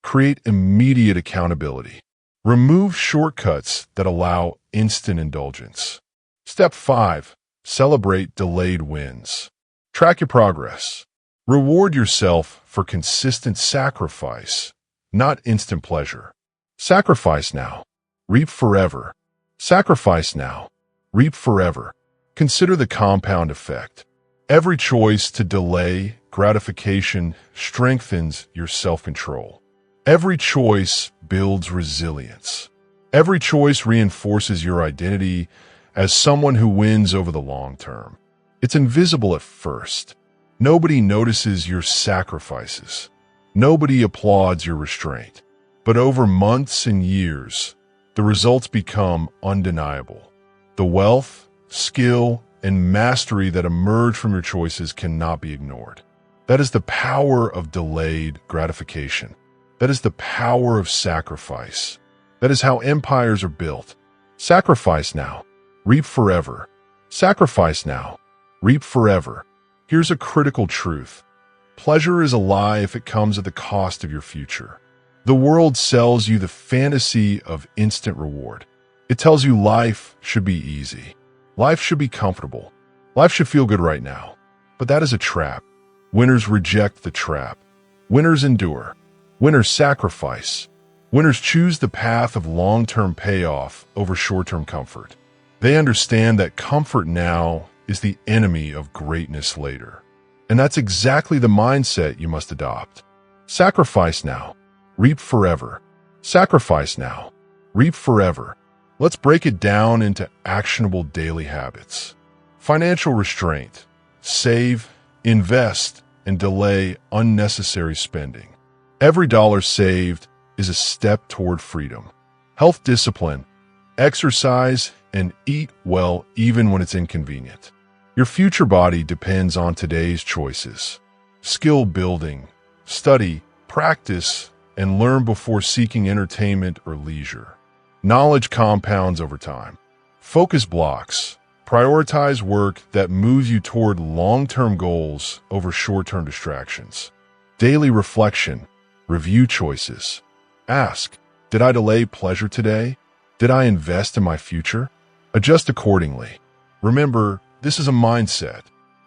Create immediate accountability. Remove shortcuts that allow instant indulgence. Step 5. Celebrate delayed wins. Track your progress. Reward yourself for consistent sacrifice, not instant pleasure. Sacrifice now. Reap forever. Sacrifice now. Reap forever. Consider the compound effect. Every choice to delay gratification strengthens your self-control. Every choice builds resilience. Every choice reinforces your identity as someone who wins over the long term. It's invisible at first. Nobody notices your sacrifices. Nobody applauds your restraint. But over months and years, the results become undeniable. The wealth, skill, and mastery that emerge from your choices cannot be ignored. That is the power of delayed gratification. That is the power of sacrifice. That is how empires are built. Sacrifice now. Reap forever. Sacrifice now. Reap forever. Here's a critical truth. Pleasure is a lie if it comes at the cost of your future. The world sells you the fantasy of instant reward. It tells you life should be easy. Life should be comfortable. Life should feel good right now. But that is a trap. Winners reject the trap. Winners endure. Winners sacrifice. Winners choose the path of long-term payoff over short-term comfort. They understand that comfort now is the enemy of greatness later. And that's exactly the mindset you must adopt. Sacrifice now. Reap forever. Sacrifice now. Reap forever. Let's break it down into actionable daily habits. Financial restraint. Save, invest, and delay unnecessary spending. Every dollar saved is a step toward freedom. Health discipline. Exercise and eat well even when it's inconvenient. Your future body depends on today's choices. Skill building. Study, practice, and learn before seeking entertainment or leisure. Knowledge compounds over time. Focus blocks. Prioritize work that moves you toward long-term goals over short-term distractions. Daily reflection. Review choices. Ask, did I delay pleasure today? Did I invest in my future? Adjust accordingly. Remember, this is a mindset.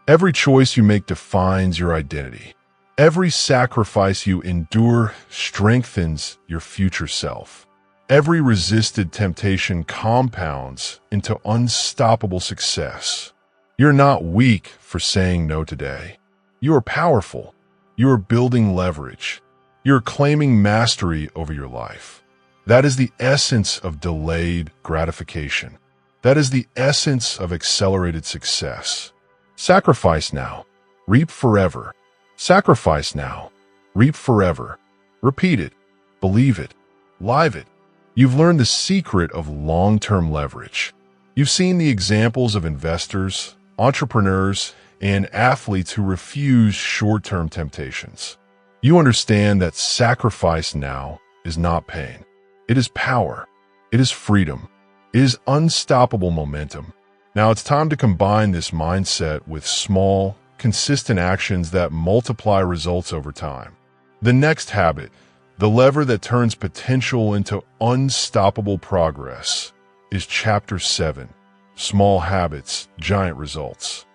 Every choice you make defines your identity. Every sacrifice you endure strengthens your future self. Every resisted temptation compounds into unstoppable success. You're not weak for saying no today. You are powerful. You are building leverage. You're claiming mastery over your life. That is the essence of delayed gratification. That is the essence of accelerated success. Sacrifice now. Reap forever. Sacrifice now. Reap forever. Repeat it. Believe it. Live it. You've learned the secret of long-term leverage. You've seen the examples of investors, entrepreneurs, and athletes who refuse short-term temptations. You understand that sacrifice now is not pain. It is power. It is freedom. It is unstoppable momentum. Now it's time to combine this mindset with small, consistent actions that multiply results over time. The next habit, the lever that turns potential into unstoppable progress, is Chapter 7, Small Habits, Giant Results.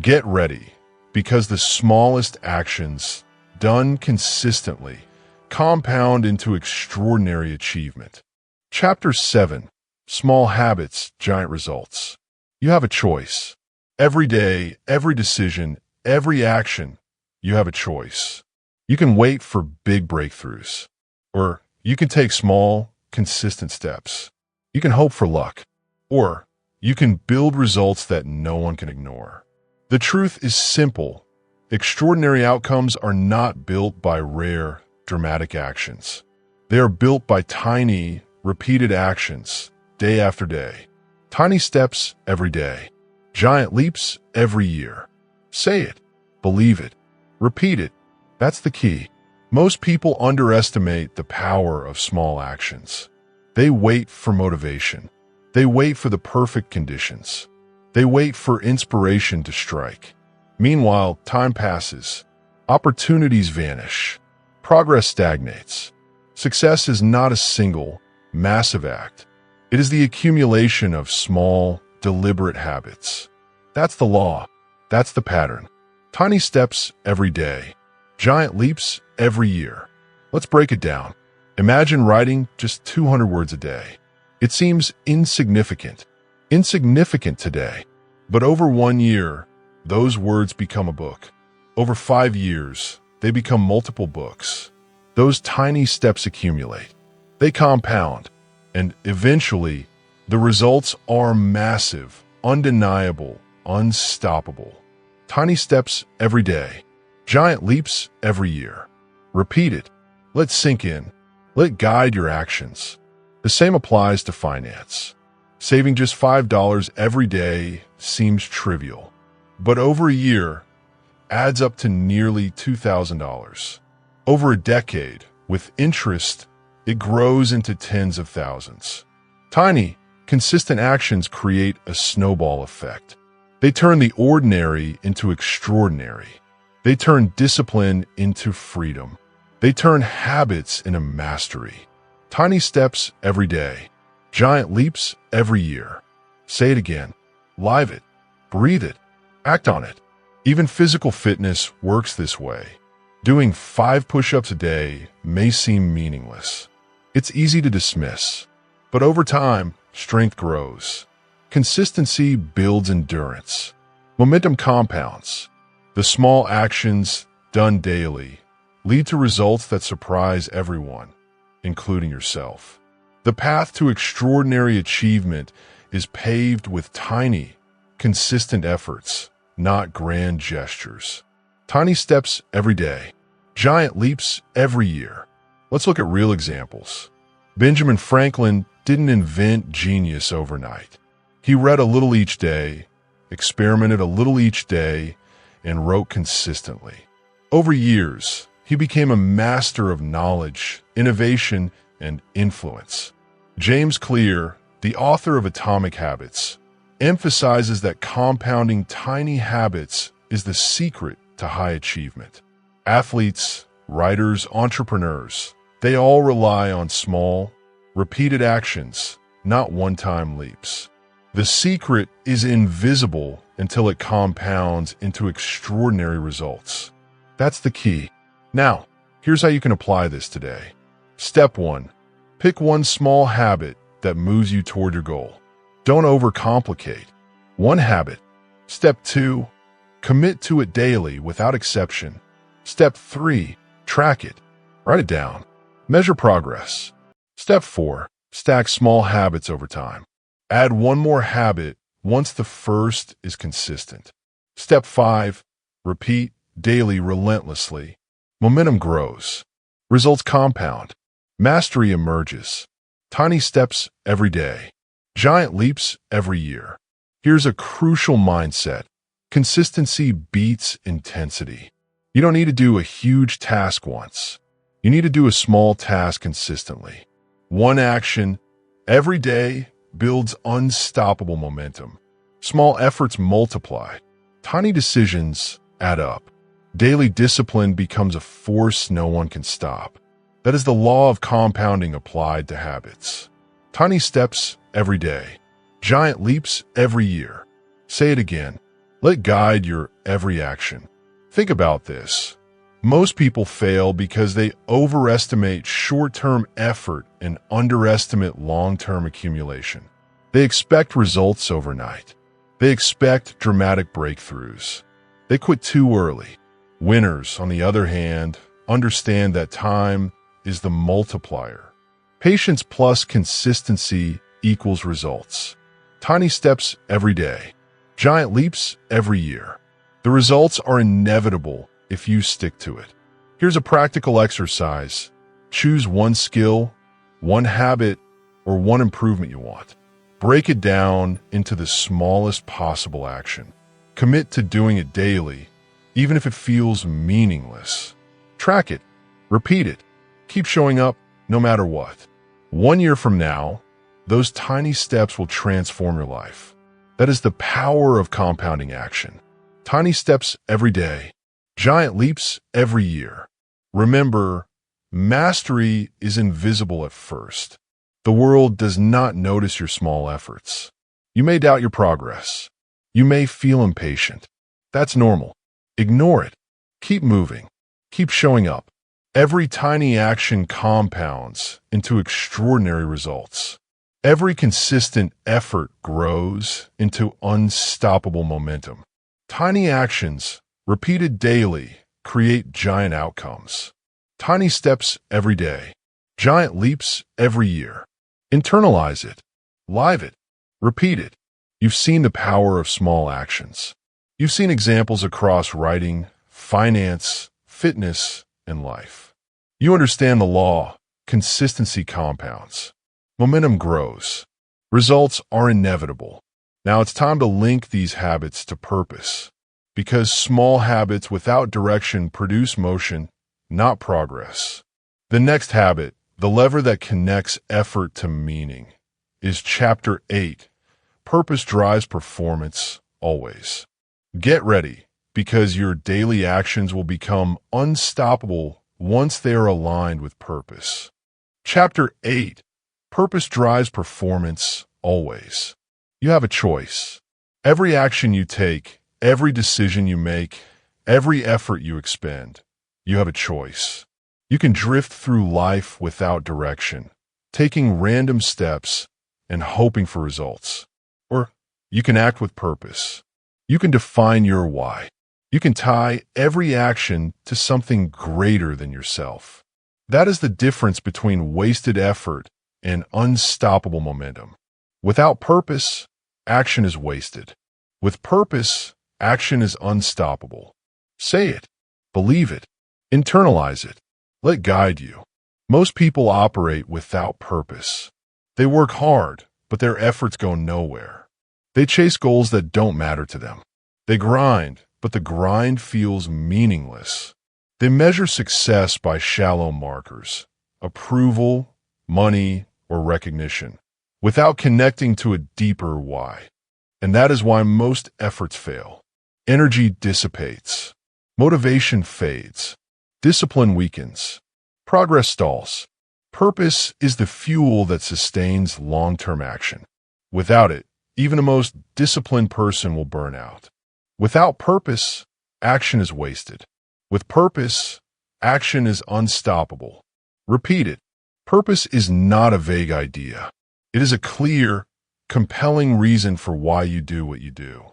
Get ready, because the smallest actions, done consistently, compound into extraordinary achievement. Chapter 7, Small Habits, Giant Results. You have a choice. Every day, every decision, every action, you have a choice. You can wait for big breakthroughs, or you can take small, consistent steps. You can hope for luck, or you can build results that no one can ignore. The truth is simple. Extraordinary outcomes are not built by rare, dramatic actions. They are built by tiny, repeated actions, day after day. Tiny steps every day. Giant leaps every year. Say it. Believe it. Repeat it. That's the key. Most people underestimate the power of small actions. They wait for motivation. They wait for the perfect conditions. They wait for inspiration to strike. Meanwhile, time passes. Opportunities vanish. Progress stagnates. Success is not a single, massive act. It is the accumulation of small, deliberate habits. That's the law. That's the pattern. Tiny steps every day. Giant leaps every year. Let's break it down. Imagine writing just 200 words a day. It seems insignificant. Insignificant today. But over 1 year, those words become a book. Over 5 years, they become multiple books. Those tiny steps accumulate. They compound. And eventually, the results are massive, undeniable, unstoppable. Tiny steps every day. Giant leaps every year. Repeat it. Let it sink in. Let it guide your actions. The same applies to finance. Saving just $5 every day seems trivial, but over a year adds up to nearly $2,000. Over a decade, with interest, it grows into tens of thousands. Tiny, consistent actions create a snowball effect. They turn the ordinary into extraordinary. They turn discipline into freedom. They turn habits into mastery. Tiny steps every day. Giant leaps every year. Say it again. Live it. Breathe it. Act on it. Even physical fitness works this way. Doing 5 push-ups a day may seem meaningless. It's easy to dismiss. But over time, strength grows. Consistency builds endurance. Momentum compounds. The small actions, done daily, lead to results that surprise everyone, including yourself. The path to extraordinary achievement is paved with tiny, consistent efforts, not grand gestures. Tiny steps every day. Giant leaps every year. Let's look at real examples. Benjamin Franklin didn't invent genius overnight. He read a little each day, experimented a little each day, and wrote consistently. Over years, he became a master of knowledge, innovation, and influence. James Clear, the author of Atomic Habits, emphasizes that compounding tiny habits is the secret to high achievement. Athletes, writers, entrepreneurs, they all rely on small, repeated actions, not one-time leaps. The secret is invisible until it compounds into extraordinary results. That's the key. Now, here's how you can apply this today. Step 1. Pick one small habit that moves you toward your goal. Don't overcomplicate. One habit. Step 2. Commit to it daily without exception. Step 3. Track it. Write it down. Measure progress. Step 4. Stack small habits over time. Add one more habit once the first is consistent. Step 5. Repeat daily relentlessly. Momentum grows. Results compound. Mastery emerges. Tiny steps every day. Giant leaps every year. Here's a crucial mindset. Consistency beats intensity. You don't need to do a huge task once. You need to do a small task consistently. One action every day builds unstoppable momentum. Small efforts multiply. Tiny decisions add up. Daily discipline becomes a force no one can stop. That is the law of compounding applied to habits. Tiny steps every day. Giant leaps every year. Say it again. Let it guide your every action. Think about this. Most people fail because they overestimate short-term effort and underestimate long-term accumulation. They expect results overnight. They expect dramatic breakthroughs. They quit too early. Winners, on the other hand, understand that time is the multiplier. Patience plus consistency equals results. Tiny steps every day, giant leaps every year. The results are inevitable if you stick to it. Here's a practical exercise. Choose one skill, one habit, or one improvement you want. Break it down into the smallest possible action. Commit to doing it daily, even if it feels meaningless. Track it. Repeat it. Keep showing up no matter what. 1 year from now, those tiny steps will transform your life. That is the power of compounding action. Tiny steps every day, giant leaps every year. Remember, mastery is invisible at first. The world does not notice your small efforts. You may doubt your progress. You may feel impatient. That's normal. Ignore it. Keep moving. Keep showing up. Every tiny action compounds into extraordinary results. Every consistent effort grows into unstoppable momentum. Tiny actions, repeated daily, create giant outcomes. Tiny steps every day, giant leaps every year. Internalize it, live it, repeat it. You've seen the power of small actions. You've seen examples across writing, finance, fitness, and life. You understand the law. Consistency compounds. Momentum grows. Results are inevitable. Now it's time to link these habits to purpose. Because small habits without direction produce motion, not progress. The next habit, the lever that connects effort to meaning, is Chapter 8. Purpose drives performance, always. Get ready, because your daily actions will become unstoppable once they are aligned with purpose. Chapter 8. Purpose drives performance, always. You have a choice. Every action you take, every decision you make, every effort you expend, you have a choice. You can drift through life without direction, taking random steps and hoping for results. Or you can act with purpose. You can define your why. You can tie every action to something greater than yourself. That is the difference between wasted effort and unstoppable momentum. Without purpose, action is wasted. With purpose, action is unstoppable. Say it. Believe it. Internalize it. Let it guide you. Most people operate without purpose. They work hard, but their efforts go nowhere. They chase goals that don't matter to them. They grind, but the grind feels meaningless. They measure success by shallow markers, approval, money, or recognition, without connecting to a deeper why. And that is why most efforts fail. Energy dissipates. Motivation fades. Discipline weakens. Progress stalls. Purpose is the fuel that sustains long-term action. Without it, even the most disciplined person will burn out. Without purpose, action is wasted. With purpose, action is unstoppable. Repeat it. Purpose is not a vague idea. It is a clear, compelling reason for why you do what you do.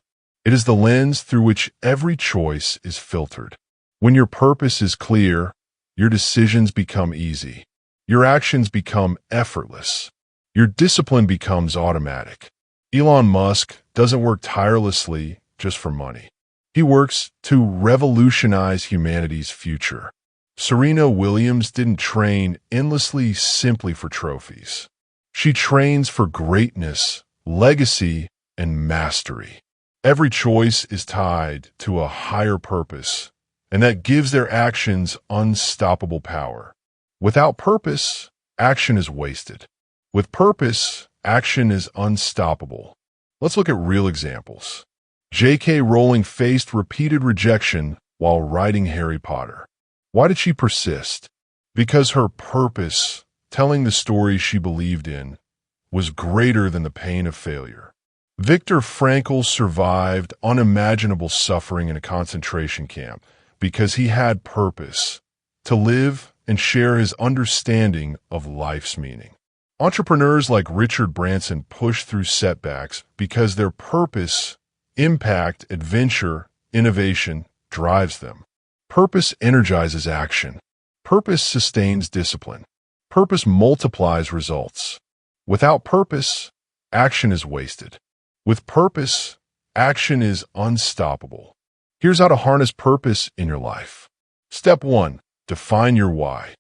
It is the lens through which every choice is filtered. When your purpose is clear, your decisions become easy. Your actions become effortless. Your discipline becomes automatic. Elon Musk doesn't work tirelessly just for money. He works to revolutionize humanity's future. Serena Williams didn't train endlessly simply for trophies. She trains for greatness, legacy, and mastery. Every choice is tied to a higher purpose, and that gives their actions unstoppable power. Without purpose, action is wasted. With purpose, action is unstoppable. Let's look at real examples. J.K. Rowling faced repeated rejection while writing Harry Potter. Why did she persist? Because her purpose, telling the story she believed in, was greater than the pain of failure. Viktor Frankl survived unimaginable suffering in a concentration camp because he had purpose, to live and share his understanding of life's meaning. Entrepreneurs like Richard Branson push through setbacks because their purpose, impact, adventure, innovation drives them. Purpose energizes action. Purpose sustains discipline. Purpose multiplies results. Without purpose, action is wasted. With purpose, action is unstoppable. Here's how to harness purpose in your life. Step 1. Define your why.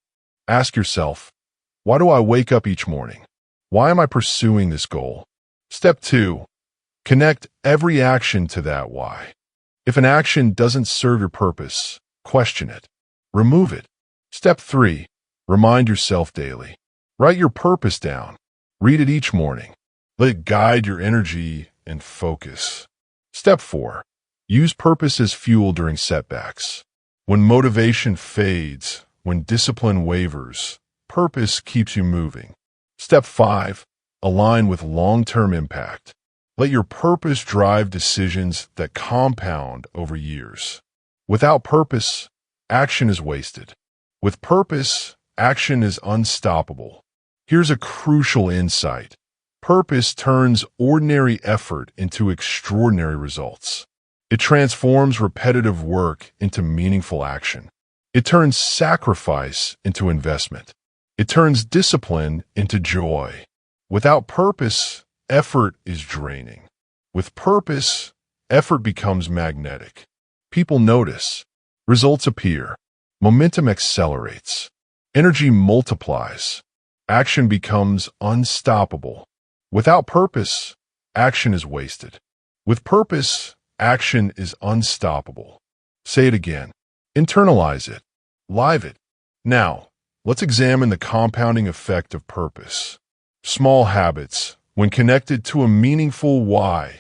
Ask yourself, why do I wake up each morning? Why am I pursuing this goal? Step 2. Connect every action to that why. If an action doesn't serve your purpose, question it. Remove it. Step 3. Remind yourself daily. Write your purpose down. Read it each morning. Let it guide your energy and focus. Step 4. Use purpose as fuel during setbacks. When motivation fades, when discipline wavers, purpose keeps you moving. Step 5. Align with long-term impact. Let your purpose drive decisions that compound over years. Without purpose, action is wasted. With purpose, action is unstoppable. Here's a crucial insight. Purpose turns ordinary effort into extraordinary results. It transforms repetitive work into meaningful action. It turns sacrifice into investment. It turns discipline into joy. Without purpose, effort is draining. With purpose, effort becomes magnetic. People notice. Results appear. Momentum accelerates. Energy multiplies. Action becomes unstoppable. Without purpose, action is wasted. With purpose, action is unstoppable. Say it again. Internalize it. Live it. Now, let's examine the compounding effect of purpose. Small habits, when connected to a meaningful why,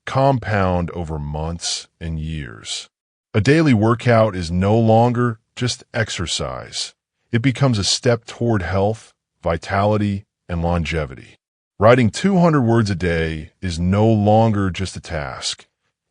compound over months and years. A daily workout is no longer just exercise. It becomes a step toward health, vitality, and longevity. Writing 200 words a day is no longer just a task.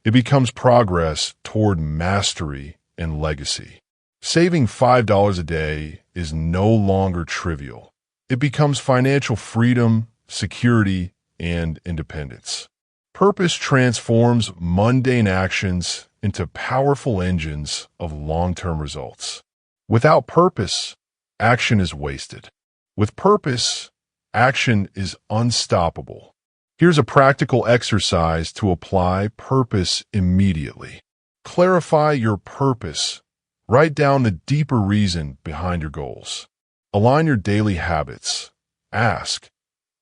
It becomes progress toward mastery and legacy. Saving $5 a day is no longer trivial. It becomes financial freedom, security, and independence. Purpose transforms mundane actions into powerful engines of long-term results. Without purpose, action is wasted. With purpose, action is unstoppable. Here's a practical exercise to apply purpose immediately. Clarify your purpose. Write down the deeper reason behind your goals. Align your daily habits. Ask,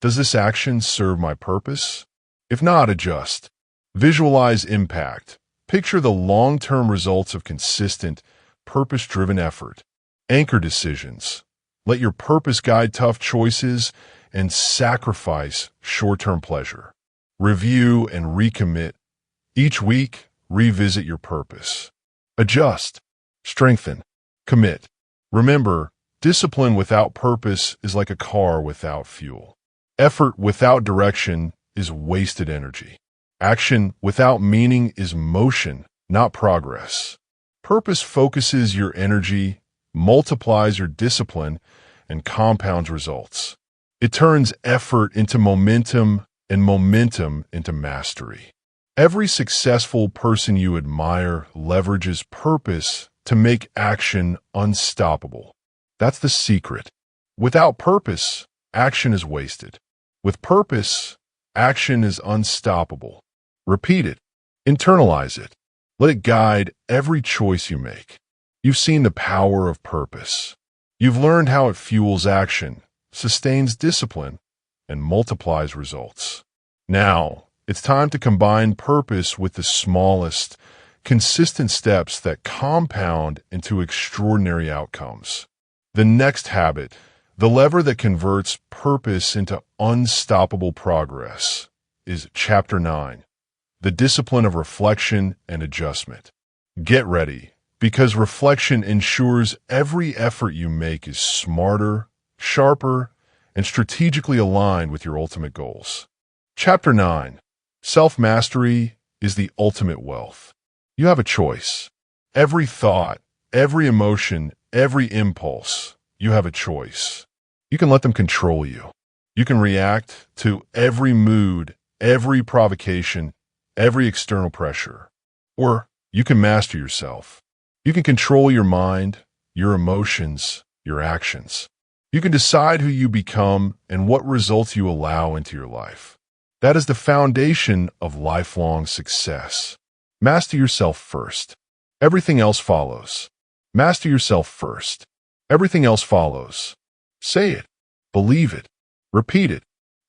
does this action serve my purpose? If not, adjust. Visualize impact. Picture the long-term results of consistent, purpose-driven effort. Anchor decisions. Let your purpose guide tough choices and sacrifice short-term pleasure. Review and recommit. Each week, revisit your purpose. Adjust. Strengthen. Commit. Remember, discipline without purpose is like a car without fuel. Effort without direction is wasted energy. Action without meaning is motion, not progress. Purpose focuses your energy, multiplies your discipline, and compounds results. It turns effort into momentum and momentum into mastery. Every successful person you admire leverages purpose to make action unstoppable. That's the secret. Without purpose, action is wasted. With purpose, action is unstoppable. Repeat it. Internalize it. Let it guide every choice you make. You've seen the power of purpose. You've learned how it fuels action, sustains discipline, and multiplies results. Now, it's time to combine purpose with the smallest, consistent steps that compound into extraordinary outcomes. The next habit, the lever that converts purpose into unstoppable progress, is Chapter 9, the discipline of reflection and adjustment. Get ready, because reflection ensures every effort you make is smarter, sharper, and strategically aligned with your ultimate goals. Chapter 9, Self-Mastery is the ultimate wealth. You have a choice. Every thought, every emotion, every impulse, you have a choice. You can let them control you. You can react to every mood, every provocation, every external pressure. Or you can master yourself. You can control your mind, your emotions, your actions. You can decide who you become and what results you allow into your life. That is the foundation of lifelong success. Master yourself first. Everything else follows. Master yourself first. Everything else follows. Say it. Believe it. Repeat it.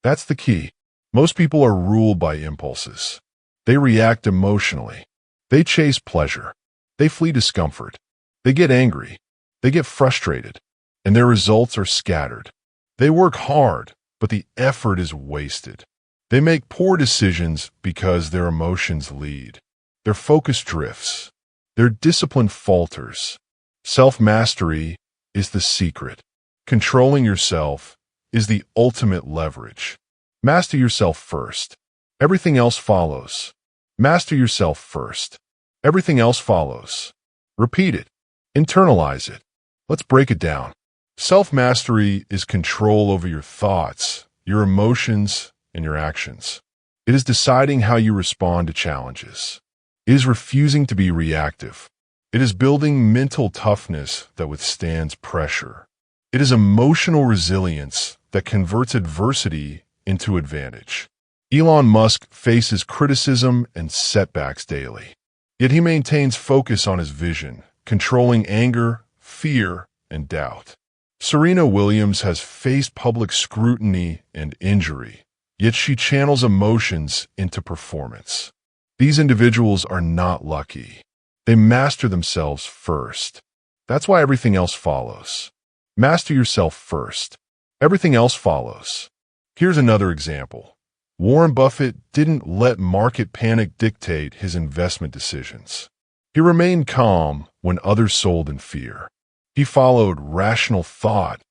That's the key. Most people are ruled by impulses. They react emotionally. They chase pleasure. They flee discomfort. They get angry. They get frustrated. And their results are scattered. They work hard, but the effort is wasted. They make poor decisions because their emotions lead. Their focus drifts. Their discipline falters. Self-mastery is the secret. Controlling yourself is the ultimate leverage. Master yourself first. Everything else follows. Master yourself first. Everything else follows. Repeat it. Internalize it. Let's break it down. Self-mastery is control over your thoughts, your emotions, and your actions. It is deciding how you respond to challenges. It is refusing to be reactive. It is building mental toughness that withstands pressure. It is emotional resilience that converts adversity into advantage. Elon Musk faces criticism and setbacks daily. Yet he maintains focus on his vision, controlling anger, fear, and doubt. Serena Williams has faced public scrutiny and injury, yet she channels emotions into performance. These individuals are not lucky. They master themselves first. That's why everything else follows. Master yourself first. Everything else follows. Here's another example. Warren Buffett didn't let market panic dictate his investment decisions. He remained calm when others sold in fear. He followed rational thought,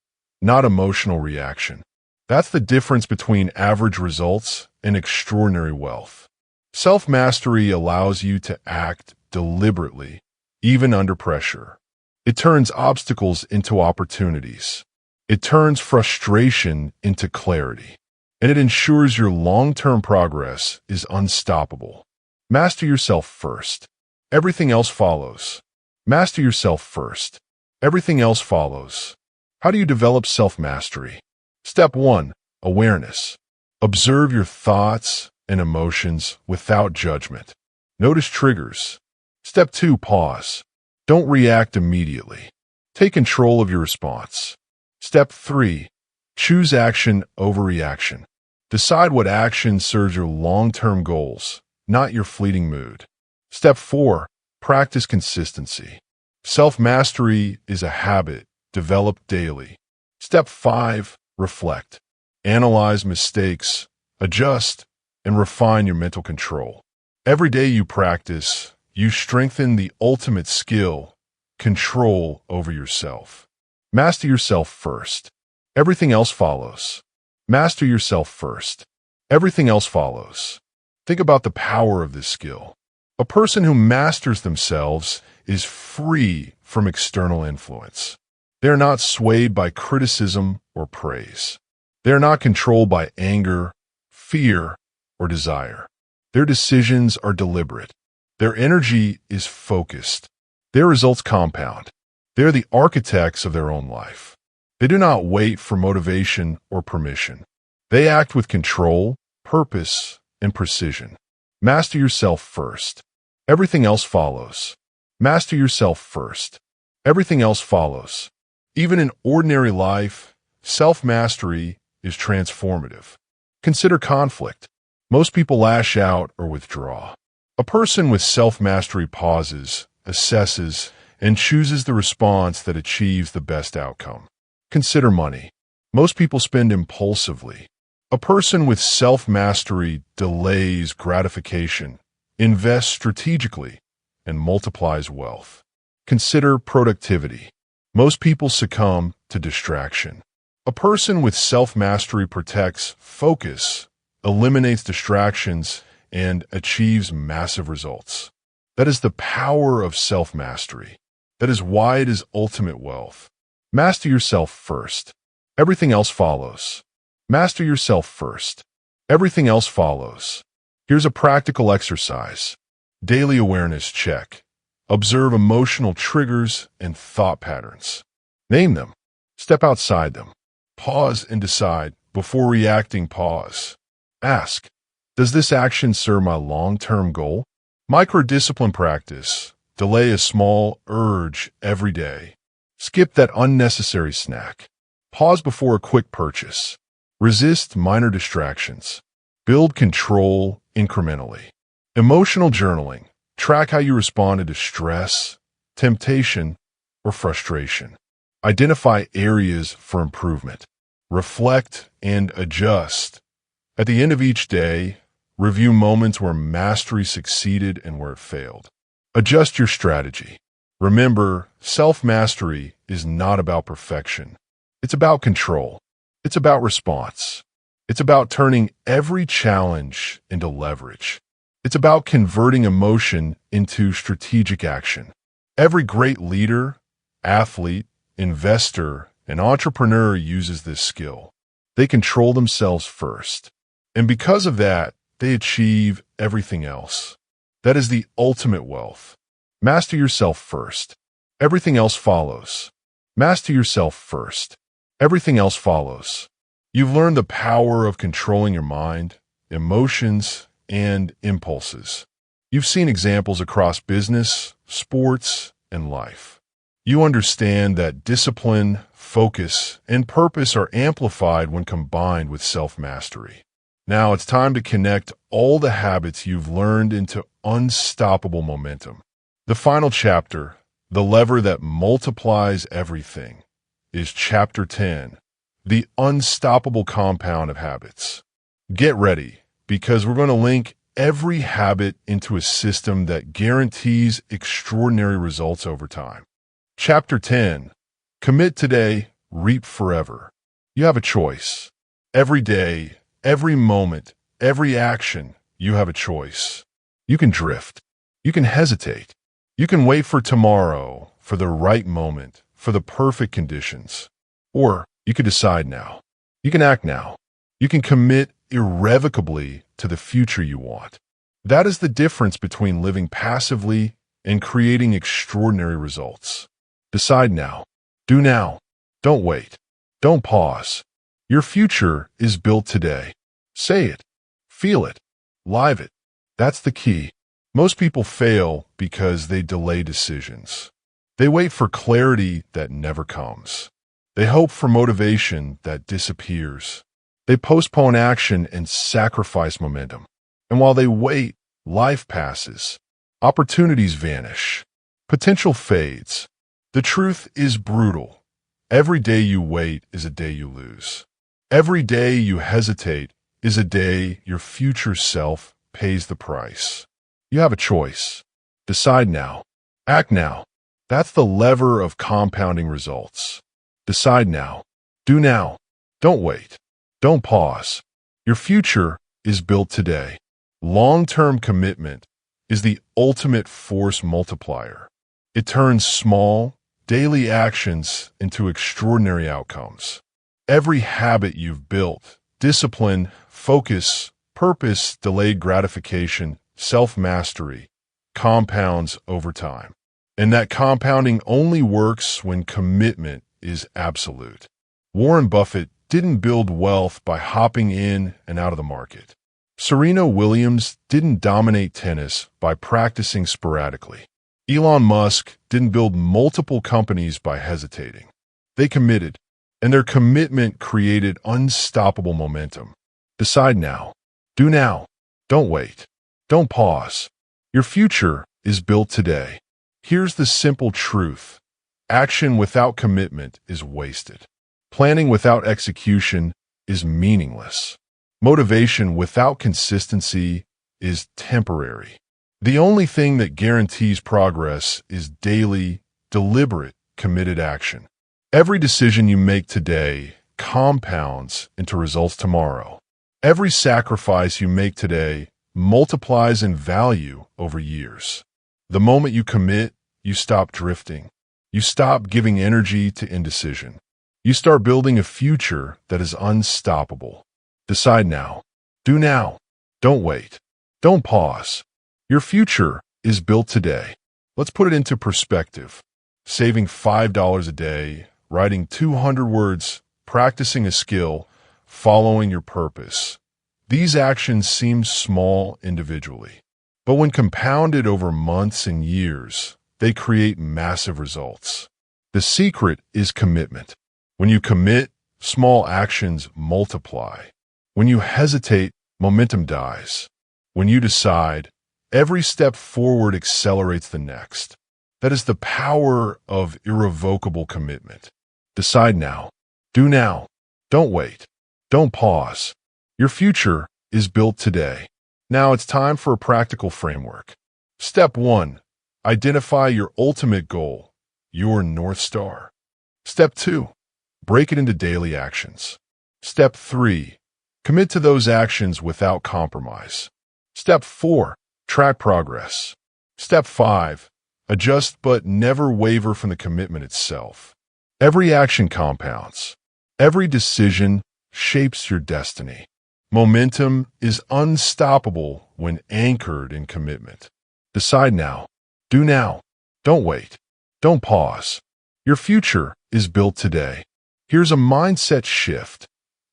not emotional reaction. That's the difference between average results and extraordinary wealth. Self-mastery allows you to act deliberately, even under pressure. It turns obstacles into opportunities. It turns frustration into clarity. And it ensures your long-term progress is unstoppable. Master yourself first. Everything else follows. Master yourself first. Everything else follows. How do you develop self-mastery? Step 1. Awareness. Observe your thoughts and emotions without judgment. Notice triggers. Step 2. Pause. Don't react immediately. Take control of your response. Step 3. Choose action over reaction. Decide what action serves your long-term goals, not your fleeting mood. Step 4. Practice consistency. Self-mastery is a habit developed daily. Step 5. Reflect. Analyze mistakes, adjust, and refine your mental control. Every day you practice, you strengthen the ultimate skill, control over yourself. Master yourself first. Everything else follows. Master yourself first. Everything else follows. Think about the power of this skill. A person who masters themselves is free from external influence. They are not swayed by criticism or praise. They are not controlled by anger, fear, or desire. Their decisions are deliberate. Their energy is focused. Their results compound. They are the architects of their own life. They do not wait for motivation or permission. They act with control, purpose, and precision. Master yourself first. Everything else follows. Master yourself first. Everything else follows. Even in ordinary life, self-mastery is transformative. Consider conflict. Most people lash out or withdraw. A person with self-mastery pauses, assesses, and chooses the response that achieves the best outcome. Consider money. Most people spend impulsively. A person with self-mastery delays gratification, invests strategically, and multiplies wealth. Consider productivity. Most people succumb to distraction. A person with self-mastery protects focus, eliminates distractions, and achieves massive results. That is the power of self-mastery. That is why it is ultimate wealth. Master yourself first. Everything else follows. Master yourself first. Everything else follows. Here's a practical exercise. Daily awareness check. Observe emotional triggers and thought patterns. Name them. Step outside them. Pause and decide. Before reacting, pause. Ask, Does this action serve my long-term goal? Micro-discipline practice. Delay a small urge every day. Skip that unnecessary snack. Pause before a quick purchase. Resist minor distractions. Build control incrementally. Emotional journaling. Track how you responded to stress, temptation, or frustration. Identify areas for improvement. Reflect and adjust. At the end of each day, review moments where mastery succeeded and where it failed. Adjust your strategy. Remember, self-mastery is not about perfection. It's about control. It's about response. It's about turning every challenge into leverage. It's about converting emotion into strategic action. Every great leader, athlete, investor, and entrepreneur uses this skill. They control themselves first. And because of that, they achieve everything else. That is the ultimate wealth. Master yourself first. Everything else follows. Master yourself first. Everything else follows. You've learned the power of controlling your mind, emotions, and impulses. You've seen examples across business, sports, and life. You understand that discipline, focus, and purpose are amplified when combined with self-mastery. Now it's time to connect all the habits you've learned into unstoppable momentum. The final chapter, the lever that multiplies everything, is Chapter 10, the unstoppable compound of habits. Get ready, because we're going to link every habit into a system that guarantees extraordinary results over time. Chapter 10, commit today, reap forever. You have a choice. Every day, every moment, every action, you have a choice. You can drift. You can hesitate. You can wait for tomorrow, for the right moment, for the perfect conditions. Or you can decide now. You can act now. You can commit irrevocably to the future you want. That is the difference between living passively and creating extraordinary results. Decide now. Do now. Don't wait. Don't pause. Your future is built today. Say it. Feel it. Live it. That's the key. Most people fail because they delay decisions. They wait for clarity that never comes. They hope for motivation that disappears. They postpone action and sacrifice momentum. And while they wait, life passes. Opportunities vanish. Potential fades. The truth is brutal. Every day you wait is a day you lose. Every day you hesitate is a day your future self pays the price. You have a choice. Decide now. Act now. That's the lever of compounding results. Decide now. Do now. Don't wait. Don't pause. Your future is built today. Long-term commitment is the ultimate force multiplier. It turns small, daily actions into extraordinary outcomes. Every habit you've built, discipline, focus, purpose, delayed gratification, self-mastery, compounds over time. And that compounding only works when commitment is absolute. Warren Buffett didn't build wealth by hopping in and out of the market. Serena Williams didn't dominate tennis by practicing sporadically. Elon Musk didn't build multiple companies by hesitating. They committed, and their commitment created unstoppable momentum. Decide now. Do now. Don't wait. Don't pause. Your future is built today. Here's the simple truth. Action without commitment is wasted. Planning without execution is meaningless. Motivation without consistency is temporary. The only thing that guarantees progress is daily, deliberate, committed action. Every decision you make today compounds into results tomorrow. Every sacrifice you make today multiplies in value over years. The moment you commit, you stop drifting. You stop giving energy to indecision. You start building a future that is unstoppable. Decide now. Do now. Don't wait. Don't pause. Your future is built today. Let's put it into perspective. Saving $5 a day, writing 200 words, practicing a skill, following your purpose. These actions seem small individually, but when compounded over months and years, they create massive results. The secret is commitment. When you commit, small actions multiply. When you hesitate, momentum dies. When you decide, every step forward accelerates the next. That is the power of irrevocable commitment. Decide now. Do now. Don't wait. Don't pause. Your future is built today. Now it's time for a practical framework. Step 1. Identify your ultimate goal, your North Star. Step 2. Break it into daily actions. Step 3. Commit to those actions without compromise. Step 4. Track progress. Step 5. Adjust but never waver from the commitment itself. Every action compounds. Every decision shapes your destiny. Momentum is unstoppable when anchored in commitment. Decide now. Do now. Don't wait. Don't pause. Your future is built today. Here's a mindset shift.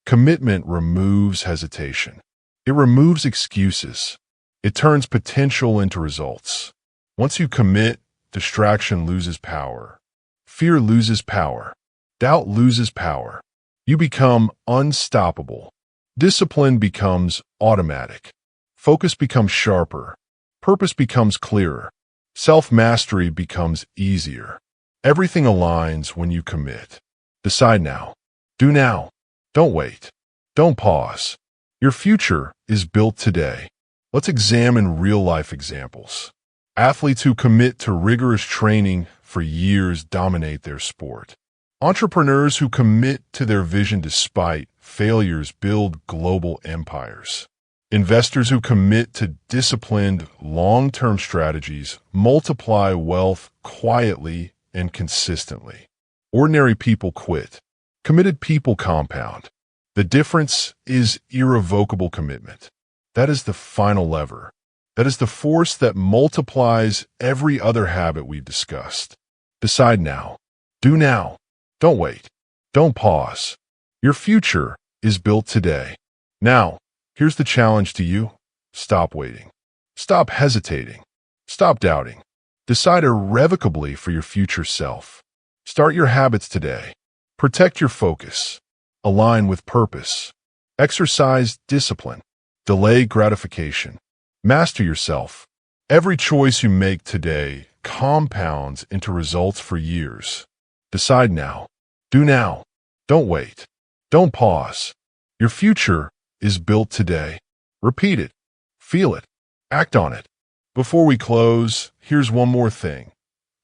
Commitment removes hesitation. It removes excuses. It turns potential into results. Once you commit, distraction loses power. Fear loses power. Doubt loses power. You become unstoppable. Discipline becomes automatic. Focus becomes sharper. Purpose becomes clearer. Self-mastery becomes easier. Everything aligns when you commit. Decide now. Do now. Don't wait. Don't pause. Your future is built today. Let's examine real-life examples. Athletes who commit to rigorous training for years dominate their sport. Entrepreneurs who commit to their vision despite failures build global empires. Investors who commit to disciplined, long-term strategies multiply wealth quietly and consistently. Ordinary people quit. Committed people compound. The difference is irrevocable commitment. That is the final lever. That is the force that multiplies every other habit we've discussed. Decide now. Do now. Don't wait. Don't pause. Your future is built today. Now, here's the challenge to you. Stop waiting. Stop hesitating. Stop doubting. Decide irrevocably for your future self. Start your habits today. Protect your focus. Align with purpose. Exercise discipline. Delay gratification. Master yourself. Every choice you make today compounds into results for years. Decide now. Do now. Don't wait. Don't pause. Your future is built today. Repeat it. Feel it. Act on it. Before we close, here's one more thing.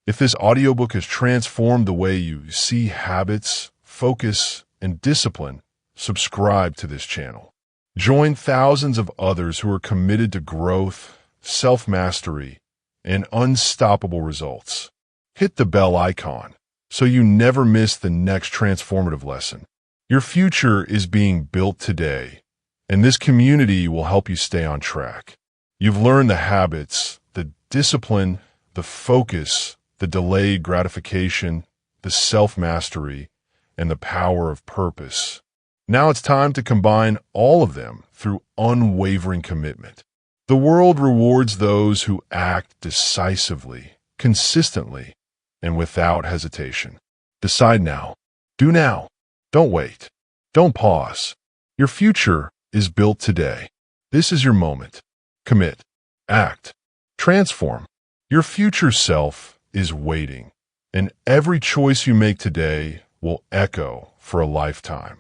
If this audiobook has transformed the way you see habits, focus, and discipline, subscribe to this channel. Join thousands of others who are committed to growth, self-mastery, and unstoppable results. Hit the bell icon so you never miss the next transformative lesson. Your future is being built today, and this community will help you stay on track. You've learned the habits, the discipline, the focus, the delayed gratification, the self-mastery, and the power of purpose. Now it's time to combine all of them through unwavering commitment. The world rewards those who act decisively, consistently, and without hesitation. Decide now. Do now. Don't wait. Don't pause. Your future is built today. This is your moment. Commit. Act. Transform. Your future self is waiting, and every choice you make today will echo for a lifetime.